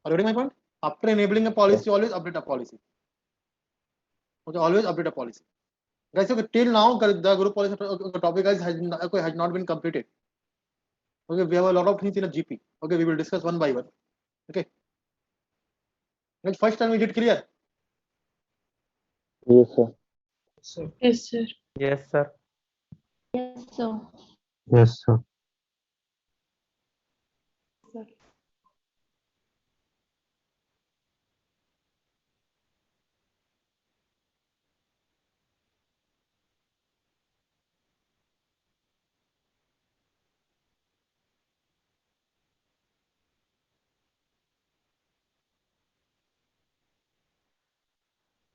Are you getting my point? After enabling a policy, always update a policy. Okay, always update a policy. Guys, okay, till now the group policy topic guys has not been completed. Okay, we have a lot of things in a GP. Okay, we will discuss one by one. Okay. Guys, first time we did clear. Yes, sir. Sir. Yes, sir. Yes, sir. Yes, sir. Yes, sir. Sir.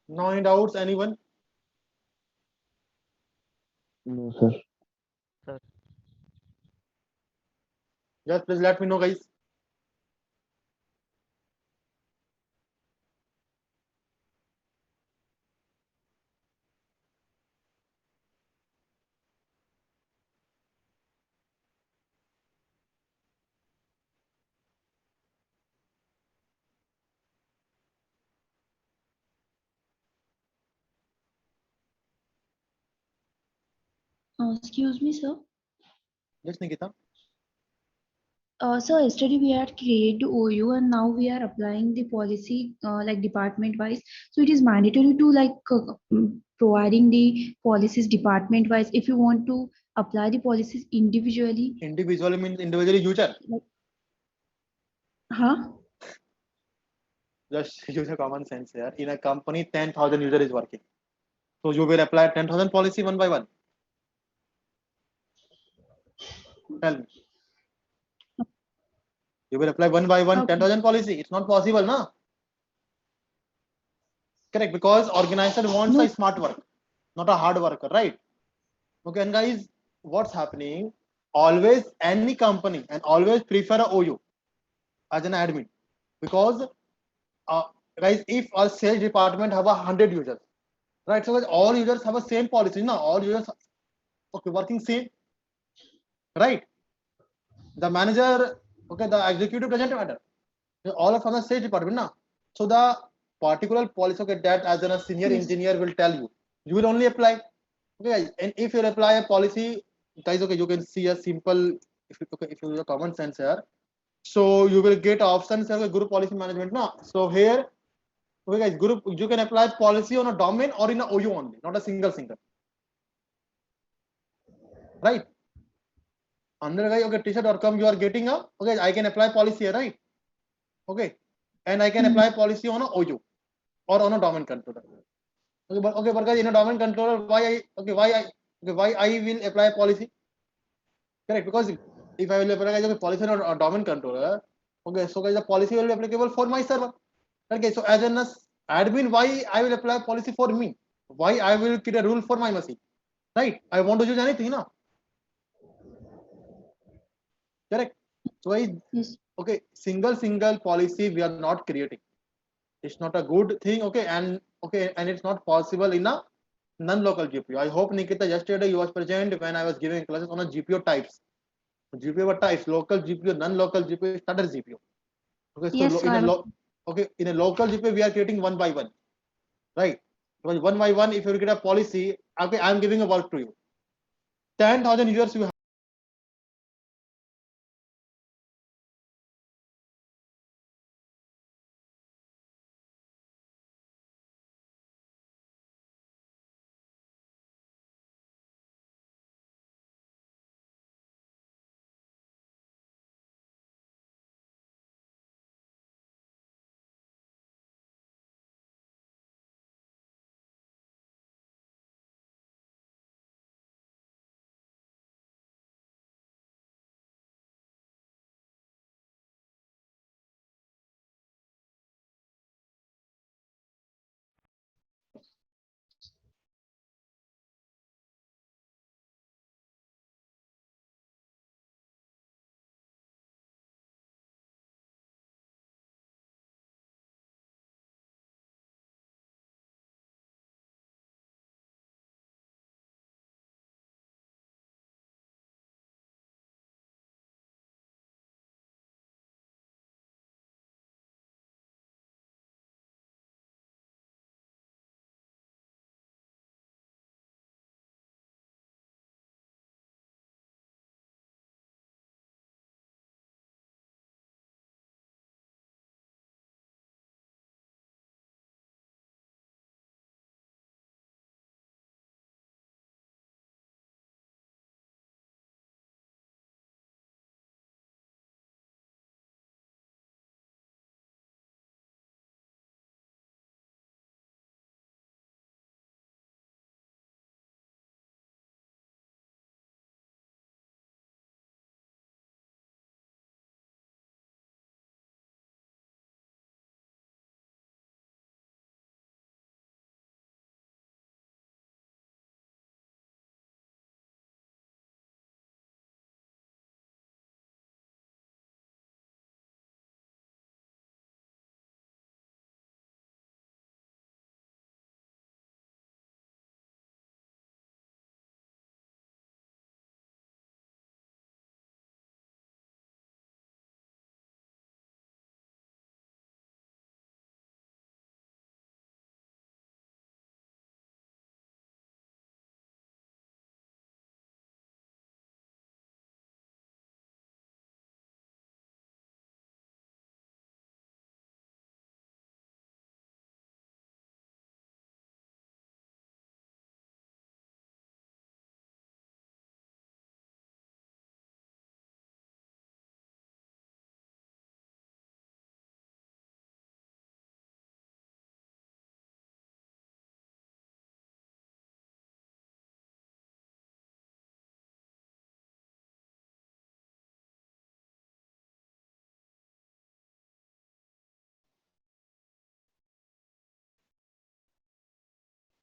No any doubts, anyone? No, sir. Just please let me know, guys. Excuse me, sir. Yes, Nikita. So yesterday we had created OU and now we are applying the policy like department wise. So it is mandatory to like providing the policies department wise. If you want to apply the policies individually, Individually means individually user. huh? Just use a common sense here. In a company, 10,000 user is working. So you will apply 10,000 policy one by one. Tell me. You will apply one by one Okay. 10,000 policy. It's not possible, no? Correct, because organizer wants No. a smart work, not a hard worker, right? Okay, and guys, what's happening? Always any company and always prefer a OU as an admin because uh, guys, if a sales department have 100 users, right? So guys, all users have a same policy, no? All users okay working same, right? The manager, okay, the executive doesn't matter. All are from the sales department now. So the particular policy, okay, that as a senior Yes. engineer will tell you, you will only apply. Okay, and if you apply a policy, guys, okay, you can see a simple, if you use a common sense here. So you will get options here, group policy management now. So here Okay, guys, group, you can apply policy on a domain or in a OU only, not a single. Right? Under guy, okay, t-shirt.com, you are getting a, okay, I can apply policy here, right? Okay. And I can apply policy on a OU or on a domain controller. But guys, in a domain controller, why I will apply policy? Correct, because if I will apply policy on a domain controller, okay, so guys, the policy will be applicable for my server. Okay, so as an admin, why I will apply policy for me? Why I will create a rule for my machine? Right? I want to use anything, no? Correct. So Yes. okay, single policy we are not creating. It's not a good thing, okay, and it's not possible in a non-local GPU. I hope Nikita yesterday you was present when I was giving classes on a GPU types. GPU types, local GPU, non-local GPU, standard GPU. Okay, so Yes, in a local GPU we are creating one by one, right? Because one by one, if you get a policy, okay, I am giving a work to you. 10,000 users you have.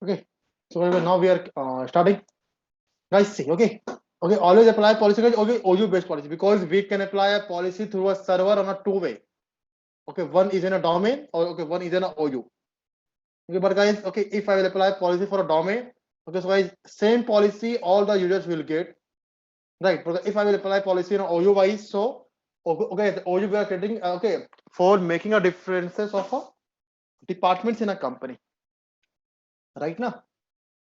Okay, so now we are starting. Guys, see, okay, always apply policy, guys. Okay, OU based policy, because we can apply a policy through a server on a two-way. Okay, one is in a domain, or okay, one is in a OU. Okay, but guys, okay, if I will apply policy for a domain, okay, so guys, same policy all the users will get, right? But if I will apply policy in a OU wise, so okay, the OU we are getting okay for making a differences of departments in a company, right now.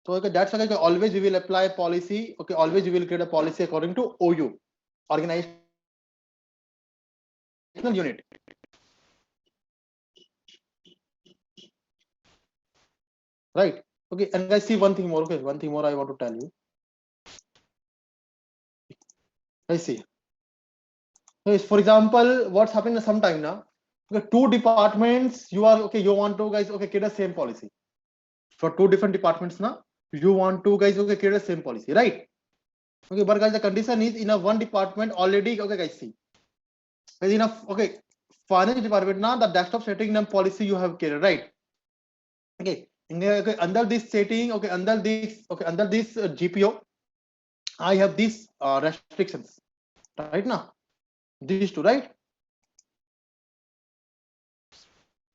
So okay, that's why always we will apply policy. Okay, always we will create a policy according to OU, organizational unit. right? Okay, and guys, see one thing more. Okay, one thing more I want to tell you. I see. Yes, for example, what's happening sometime now? Okay, two departments. You are okay. You want to guys okay create the same policy for two different departments now. You want to guys okay create the same policy, right? Okay, but guys, the condition is in a one department already. Okay, guys, see. Guys, in a okay finance department now the desktop setting name policy you have created, right? Okay, okay, under this setting, okay, under this GPO, I have these restrictions, right now. These two, right?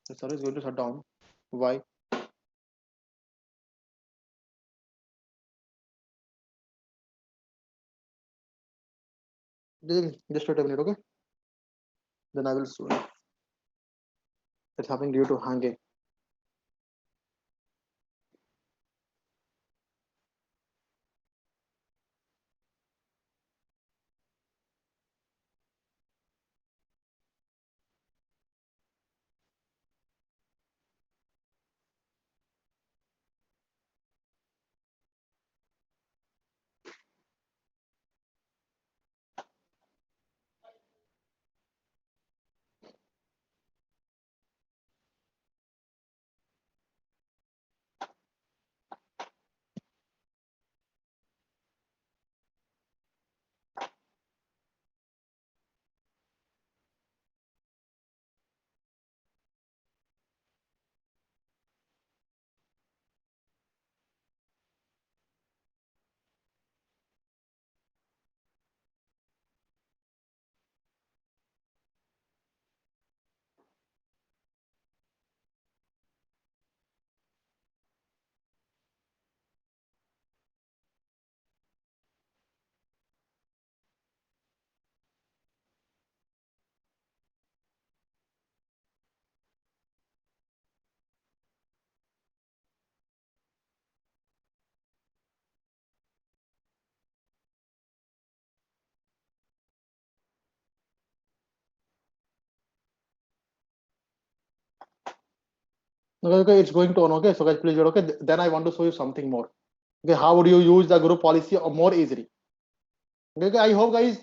The server is going to shut down. Why? Just wait a minute, okay? Then I will show you. It's happening due to hanging. Okay, okay, it's going to on. Okay, so guys, please wait. Okay, then I want to show you something more. Okay, how would you use the group policy more easily? Okay, I hope guys,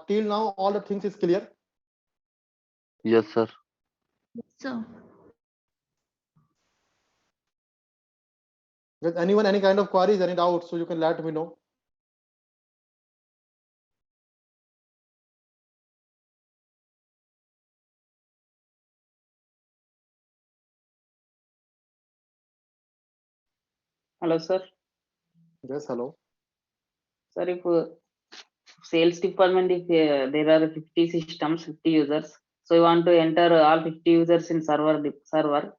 till now all the things is clear. Yes, sir. So, With anyone, any kind of queries, any doubts, so you can let me know. Hello, sir. Yes, hello. Sir, if sales department, if there are 50 systems, 50 users, so you want to enter all 50 users in server.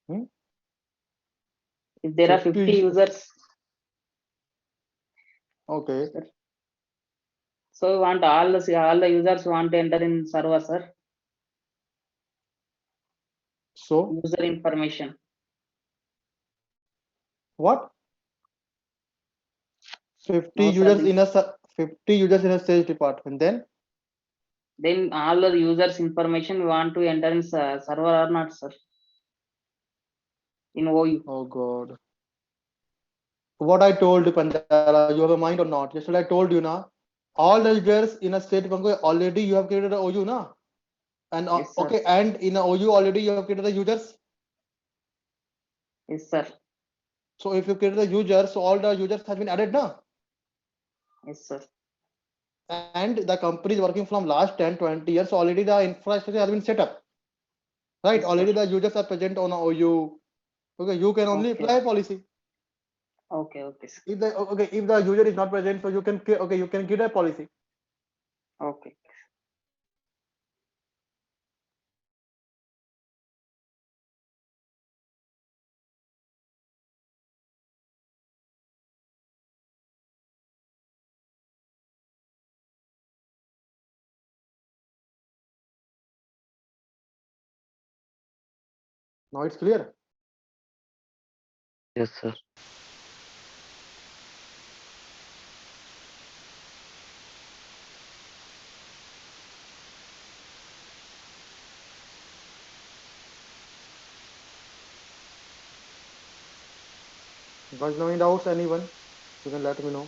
Hmm? If there are 50 users, Okay. sir, so you want all the users want to enter in server, sir. So User information. what? 50 No, sir. users in a 50 users in a sales department. Then all the users information we want to enter in server or not, sir? In OU. Oh God. What I told you, Pandara, you have a mind or not? Yesterday I told you now. All the users in a state bank already you have created a OU now. And Yes, sir. okay, and in a OU already you have created the users. Yes, sir. So if you created the users, so all the users have been added now. Yes, sir. And the company is working from last 10, 20 years. So already the infrastructure has been set up. Right? Yes, Already sir. the users are present on a OU. Okay, you can only Okay. apply a policy. Okay, okay, sir. If the user is not present, so you can you can create a policy. Okay. Now it's clear. Yes, sir. Guys, no any doubts, anyone? You can let me know.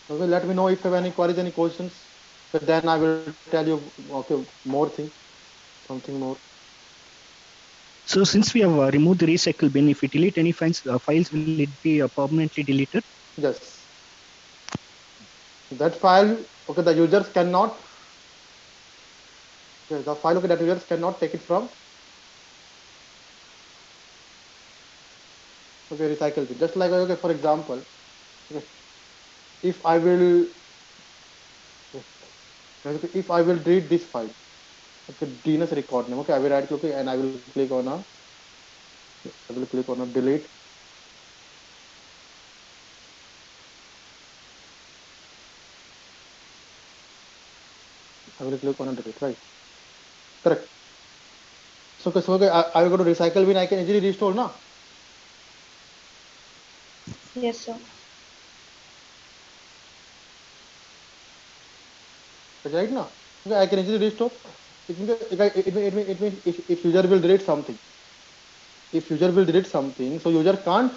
Okay, let me know if you have any queries, any questions. But then I will tell you, okay, more thing, something more. So since we have removed the recycle bin, if we delete any files, will it be permanently deleted? Yes. That file, okay, the users cannot, okay, the file, okay, that users cannot take it from, okay, recycle bin. Just like, okay, for example, okay, if I will, okay, if I will read this file, okay, DNS record name, okay, I will right click, okay, and I will click on a delete. I will click on a delete, right? Correct. So, okay, I will go to recycle bin. I can easily restore, na? Yes, sir. Right now, okay, I can easily restore. It means if user will delete something, so user can't.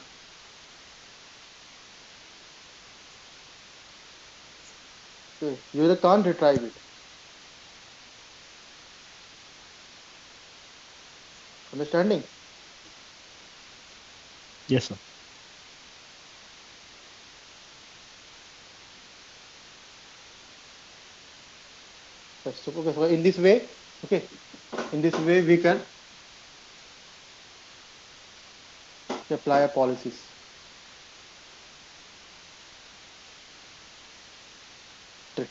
Okay, user can't retrieve it. Understanding? Yes, sir. Yes, so, okay, so in this way, we can apply our policies.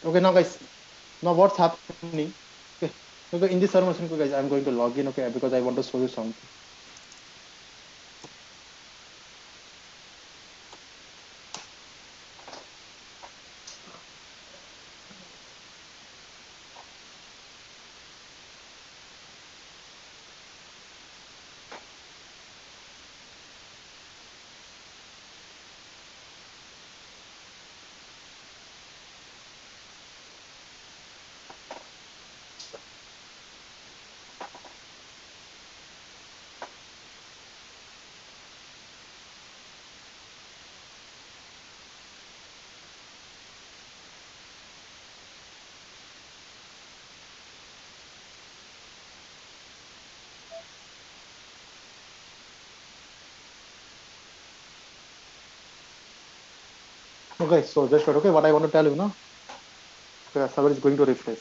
Okay, now guys, now what's happening? Okay, in this server machine, guys, I'm going to log in, okay, because I want to show you something. Okay, so just okay, what I want to tell you now. Okay, server is going to refresh.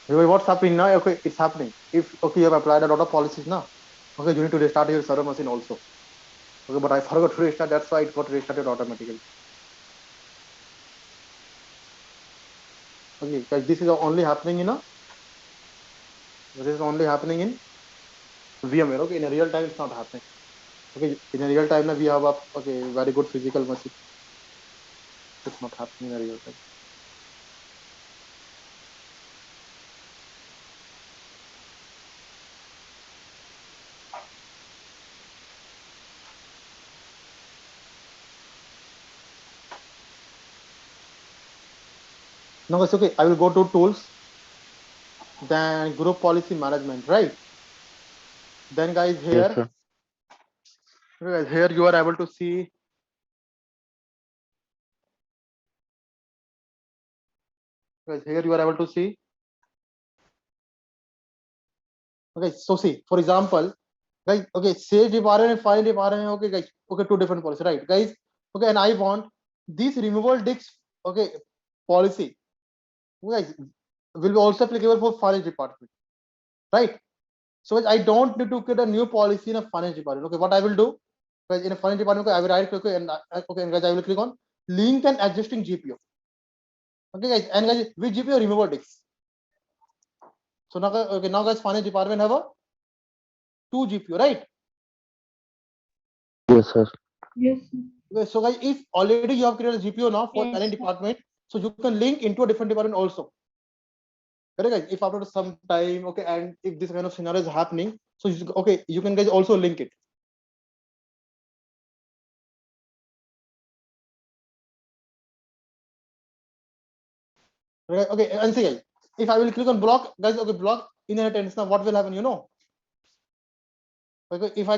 Okay, what's happening now? Okay, it's happening. If okay, you have applied a lot of policies now. Okay, you need to restart your server machine also. Okay, but I forgot to restart. That's why it got restarted automatically. Okay, guys, this is only happening in VMware. Okay, in a real time, it's not happening. Okay, in a real time, we have a very good physical machine. It's not happening in a real time. Now, it's okay. I will go to tools, then group policy management, right? Then, guys, here, Yes, sir. okay, guys, here you are able to see. Guys, here you are able to see. Okay, so see, for example, guys, okay, sage department and file department, okay, guys, okay, two different policies, right, guys? Okay, and I want this removal disks, okay, policy, guys, will be also applicable for finance department, right? So I don't need to create a new policy in a finance department. Okay, what I will do, guys, in a finance department, okay, I will right click, okay, and okay, and guys, I will click on link and existing GPO. Okay, guys, and guys, which GPO removal disks? So now, okay, now guys, finance department have a 2 GPO, right? Yes, sir. Yes, sir. Okay, so guys, if already you have created a GPO now for Yes, any sir. department, so you can link into a different department also. Correct, guys? If after some time, okay, and if this kind of scenario is happening, so okay, you can guys also link it. Okay, and see, if I will click on block, guys, okay, block inheritance. Now, what will happen? Okay, if I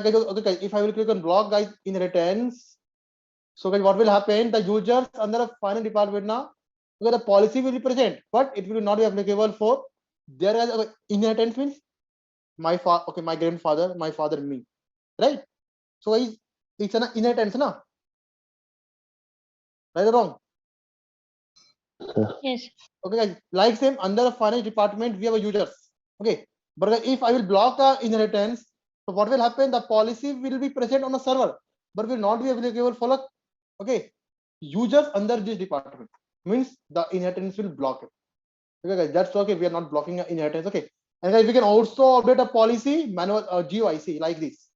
will click on block, guys, inheritance. So, guys, what will happen? The users under a final department now, okay, the policy will be present, but it will not be applicable for their inheritance means my grandfather, my father, me, right? So, guys, it's an inheritance, na? Right or wrong? Yes. Okay, guys, like same under a finance department, we have a users. Okay, but if I will block the inheritance, so what will happen? The policy will be present on a server, but will not be applicable for users under this department. Means the inheritance will block it. Okay, guys, that's okay. We are not blocking inheritance. Okay, and guys, we can also update a policy manual GUIC like this.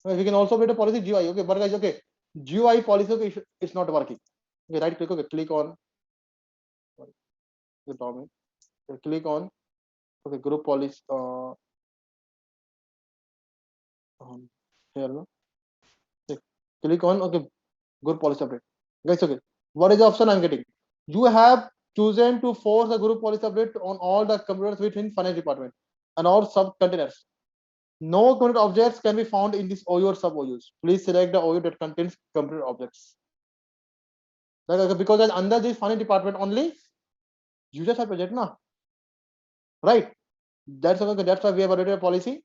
Okay, we can also update a policy GUI. Okay, but guys, okay, GUI policy, okay, it's not working. Okay, right click. Okay, click on the domain. Okay, click on group policy here. No? Okay, click on group policy update. Guys, okay, what is the option I'm getting? You have chosen to force the group policy update on all the computers within finance department and all sub containers. No computer objects can be found in this OU or sub OUs. Please select the OU that contains computer objects. Because under this finance department only users are present, na? Right? That's okay. That's why we have updated a policy.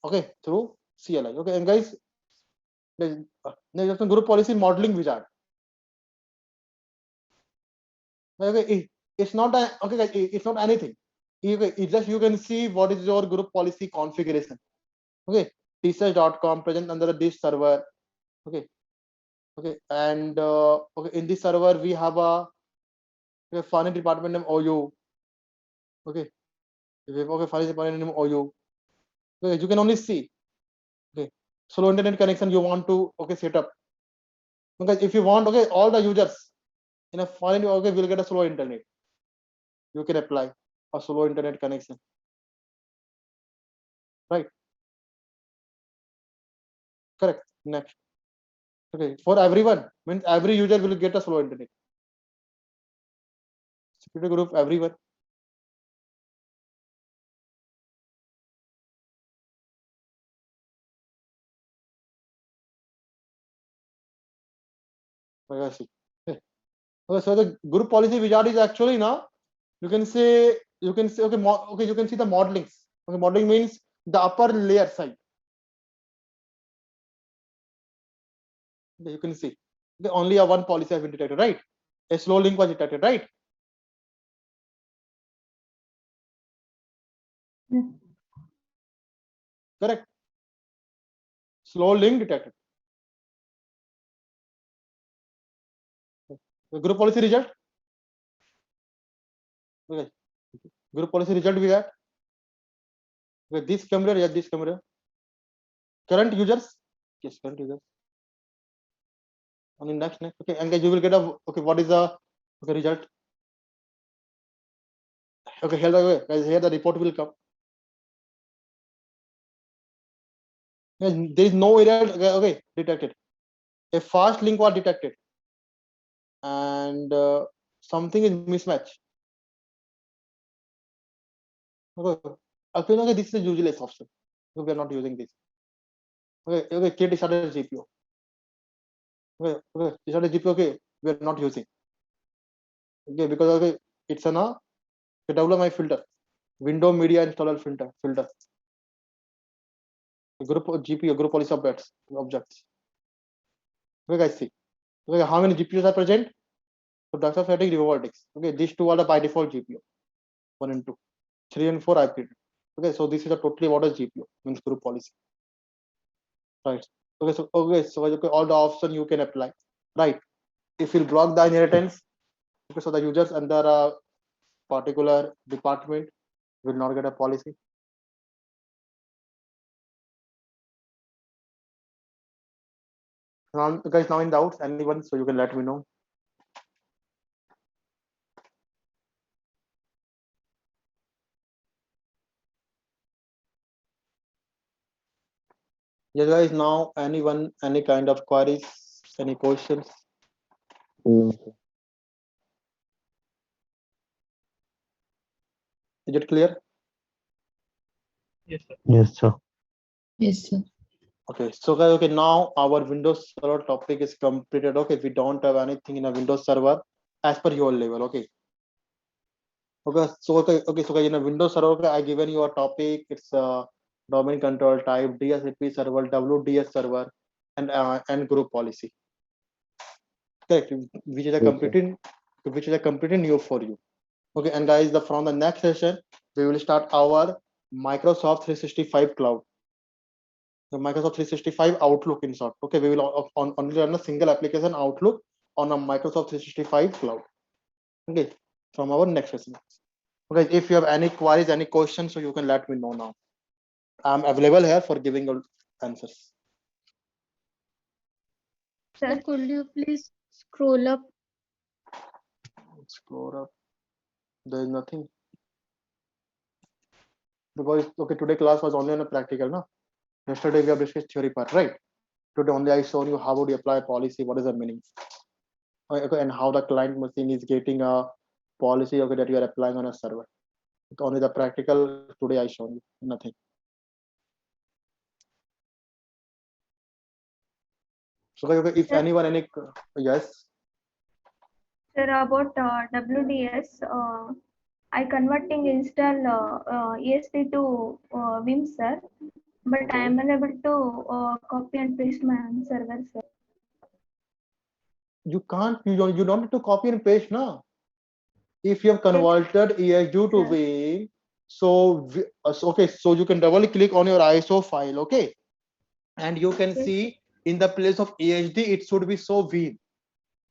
Okay, through CLI. Okay, and guys, there's a group policy modeling wizard. Okay, it's not okay, guys, it's not anything. It's just you can see what is your group policy configuration. Okay, tsearch.com present under this server. Okay, and okay, in this server we have a finance department name OU. Okay, finance department name OU. Okay, you can only see. Okay, slow internet connection you want to set up. Okay, if you want all the users in a finance will get a slow internet. You can apply a slow internet connection. Right? Correct. Next. Okay, for everyone means every user will get a slow internet. Security group, everyone. Okay, so the group policy wizard is actually now you can say you can see the modelings. Okay, modeling means the upper layer side. Okay, you can see only a one policy has been detected, right? A slow link was detected, right? Correct. Slow link detected. The group policy result. Okay. Group policy result we got. Okay, this camera, yes, this camera. Current users, yes, current users. On the next. Okay, and guys, you will get a what is the result? Okay, here guys, here the report will come. Yes, there is no error. Okay, detected. A fast link was detected, and something is mismatch. Okay, this is a useless option. We are not using this. Okay, KT started GPO. Okay, started GPO. Okay, we are not using. Okay, because it's a develop my filter, window media installer filter. Group GPO group policy objects. Okay, guys, see. Okay, how many GPUs are present? So Dr. Static Revoltix. Okay, these two are the by default GPU. 1 and 2. 3 and 4 I created. Okay, so this is a totally what is GPU means group policy. Right. Okay, so all the options you can apply. Right. If you block the inheritance, okay, so the users under a particular department will not get a policy. Now, guys, now in doubts, anyone, so you can let me know. Yeah, guys, now anyone, any kind of queries, any questions? No, sir. Is it clear? Yes, sir. Yes, sir. Yes, sir. Okay, so guys, okay, now our Windows Server topic is completed. Okay, we don't have anything in a Windows Server as per your level. Okay. Okay, so guys, in a Windows Server, okay, I given you a topic. It's domain control type, DHCP server, WDS server, and group policy. Correct, which is a Yes, sir. completely new for you. Okay, and guys, from the next session, we will start our Microsoft 365 cloud. The Microsoft 365 Outlook in short. Okay, we will only run a single application Outlook on a Microsoft 365 cloud. Okay, from our next session. Okay, if you have any queries, any questions, so you can let me know now. I'm available here for giving your answers. Sir, could you please scroll up? Scroll up. There is nothing. Because okay, today class was only on a practical, no? Yesterday we have discussed theory part, right? Today only I shown you how would you apply policy, what is the meaning, okay, and how the client machine is getting a policy, okay, that you are applying on a server. Only the practical today I shown you, nothing. So okay, if Sir? anyone any yes, Sir, about WDS, I converting install ESP to Vim, sir, but I am unable to copy and paste my own server, sir. you can't, you don't need to copy and paste now. If you have converted ESU to Yes. Vim, so okay, so you can double click on your ISO file, okay, and you can Yes. see in the place of ESD it should be so Vim.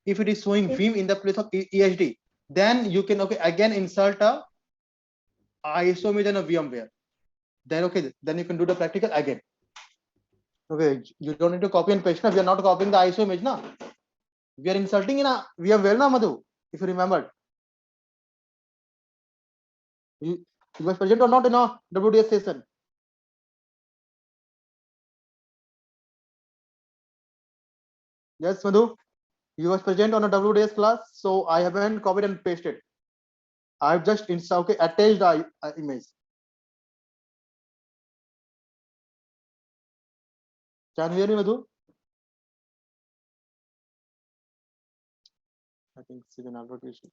If it is showing Yes. Vim in the place of ESD, then you can okay again insert a ISO image and a VMware. Then okay, then you can do the practical again. Okay, you don't need to copy and paste. Now we are not copying the ISO image now. We are inserting in a VMware now, Madhu. If you remember, you was present or not in a WDS session? Yes, Madhu. You was present on a WDS class, so I haven't copied and pasted. I've just okay, attached the image. Can you hear me, Madhu? I think it's an advertisement.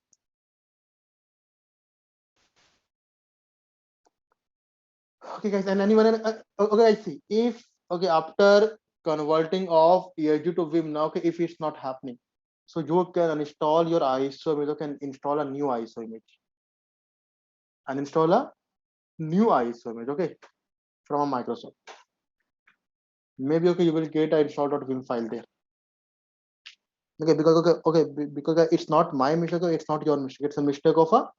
Okay, guys, and anyone? Okay, I see. If okay, after converting of ESG to Vim, now okay, if it's not happening, so you can install your ISO image. You can install a new ISO image and install a new ISO image. Okay, from Microsoft. Maybe okay, you will get a install.vim file there. Okay, because it's not my mistake. It's not your mistake. It's a mistake of a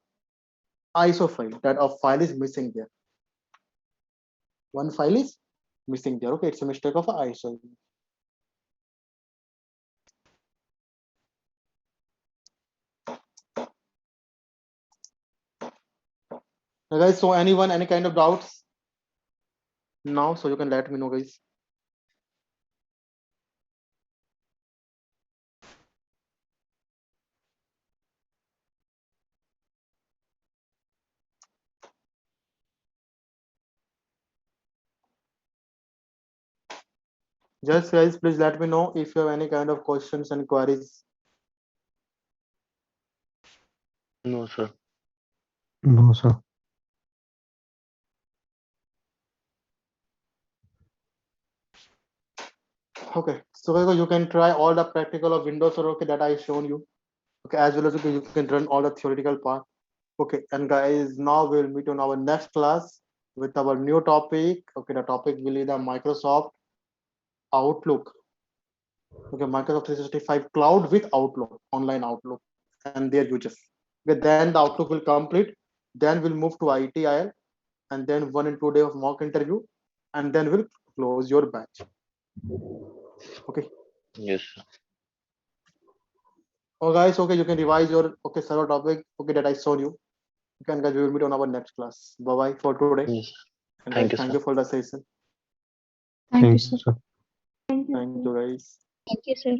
ISO file. That a file is missing there. One file is missing there. Okay, it's a mistake of a ISO. Now, guys, so anyone, any kind of doubts now? So you can let me know, guys. Just guys, please let me know if you have any kind of questions and queries. No, sir. No, sir. Okay, so you can try all the practical of Windows or okay that I shown you. Okay, as well as okay, you can run all the theoretical part. Okay, and guys, now we'll meet on our next class with our new topic. Okay, the topic will be the Microsoft Outlook. Okay, Microsoft 365 Cloud with Outlook, online Outlook, and their uses. Okay, then the Outlook will complete. Then we'll move to ITIL, and then 1 and 2 days of mock interview, and then we'll close your batch. Okay. Yes, sir. Oh, guys, okay, you can revise your okay server topic. Okay, that I showed you. Okay, and guys, we will meet on our next class. Bye bye for today. Yes. And Thank guys, you, thank sir. you for the session. Thank you, Thank sir. you, sir. Thank you, Thank you, guys. Thank you, sir.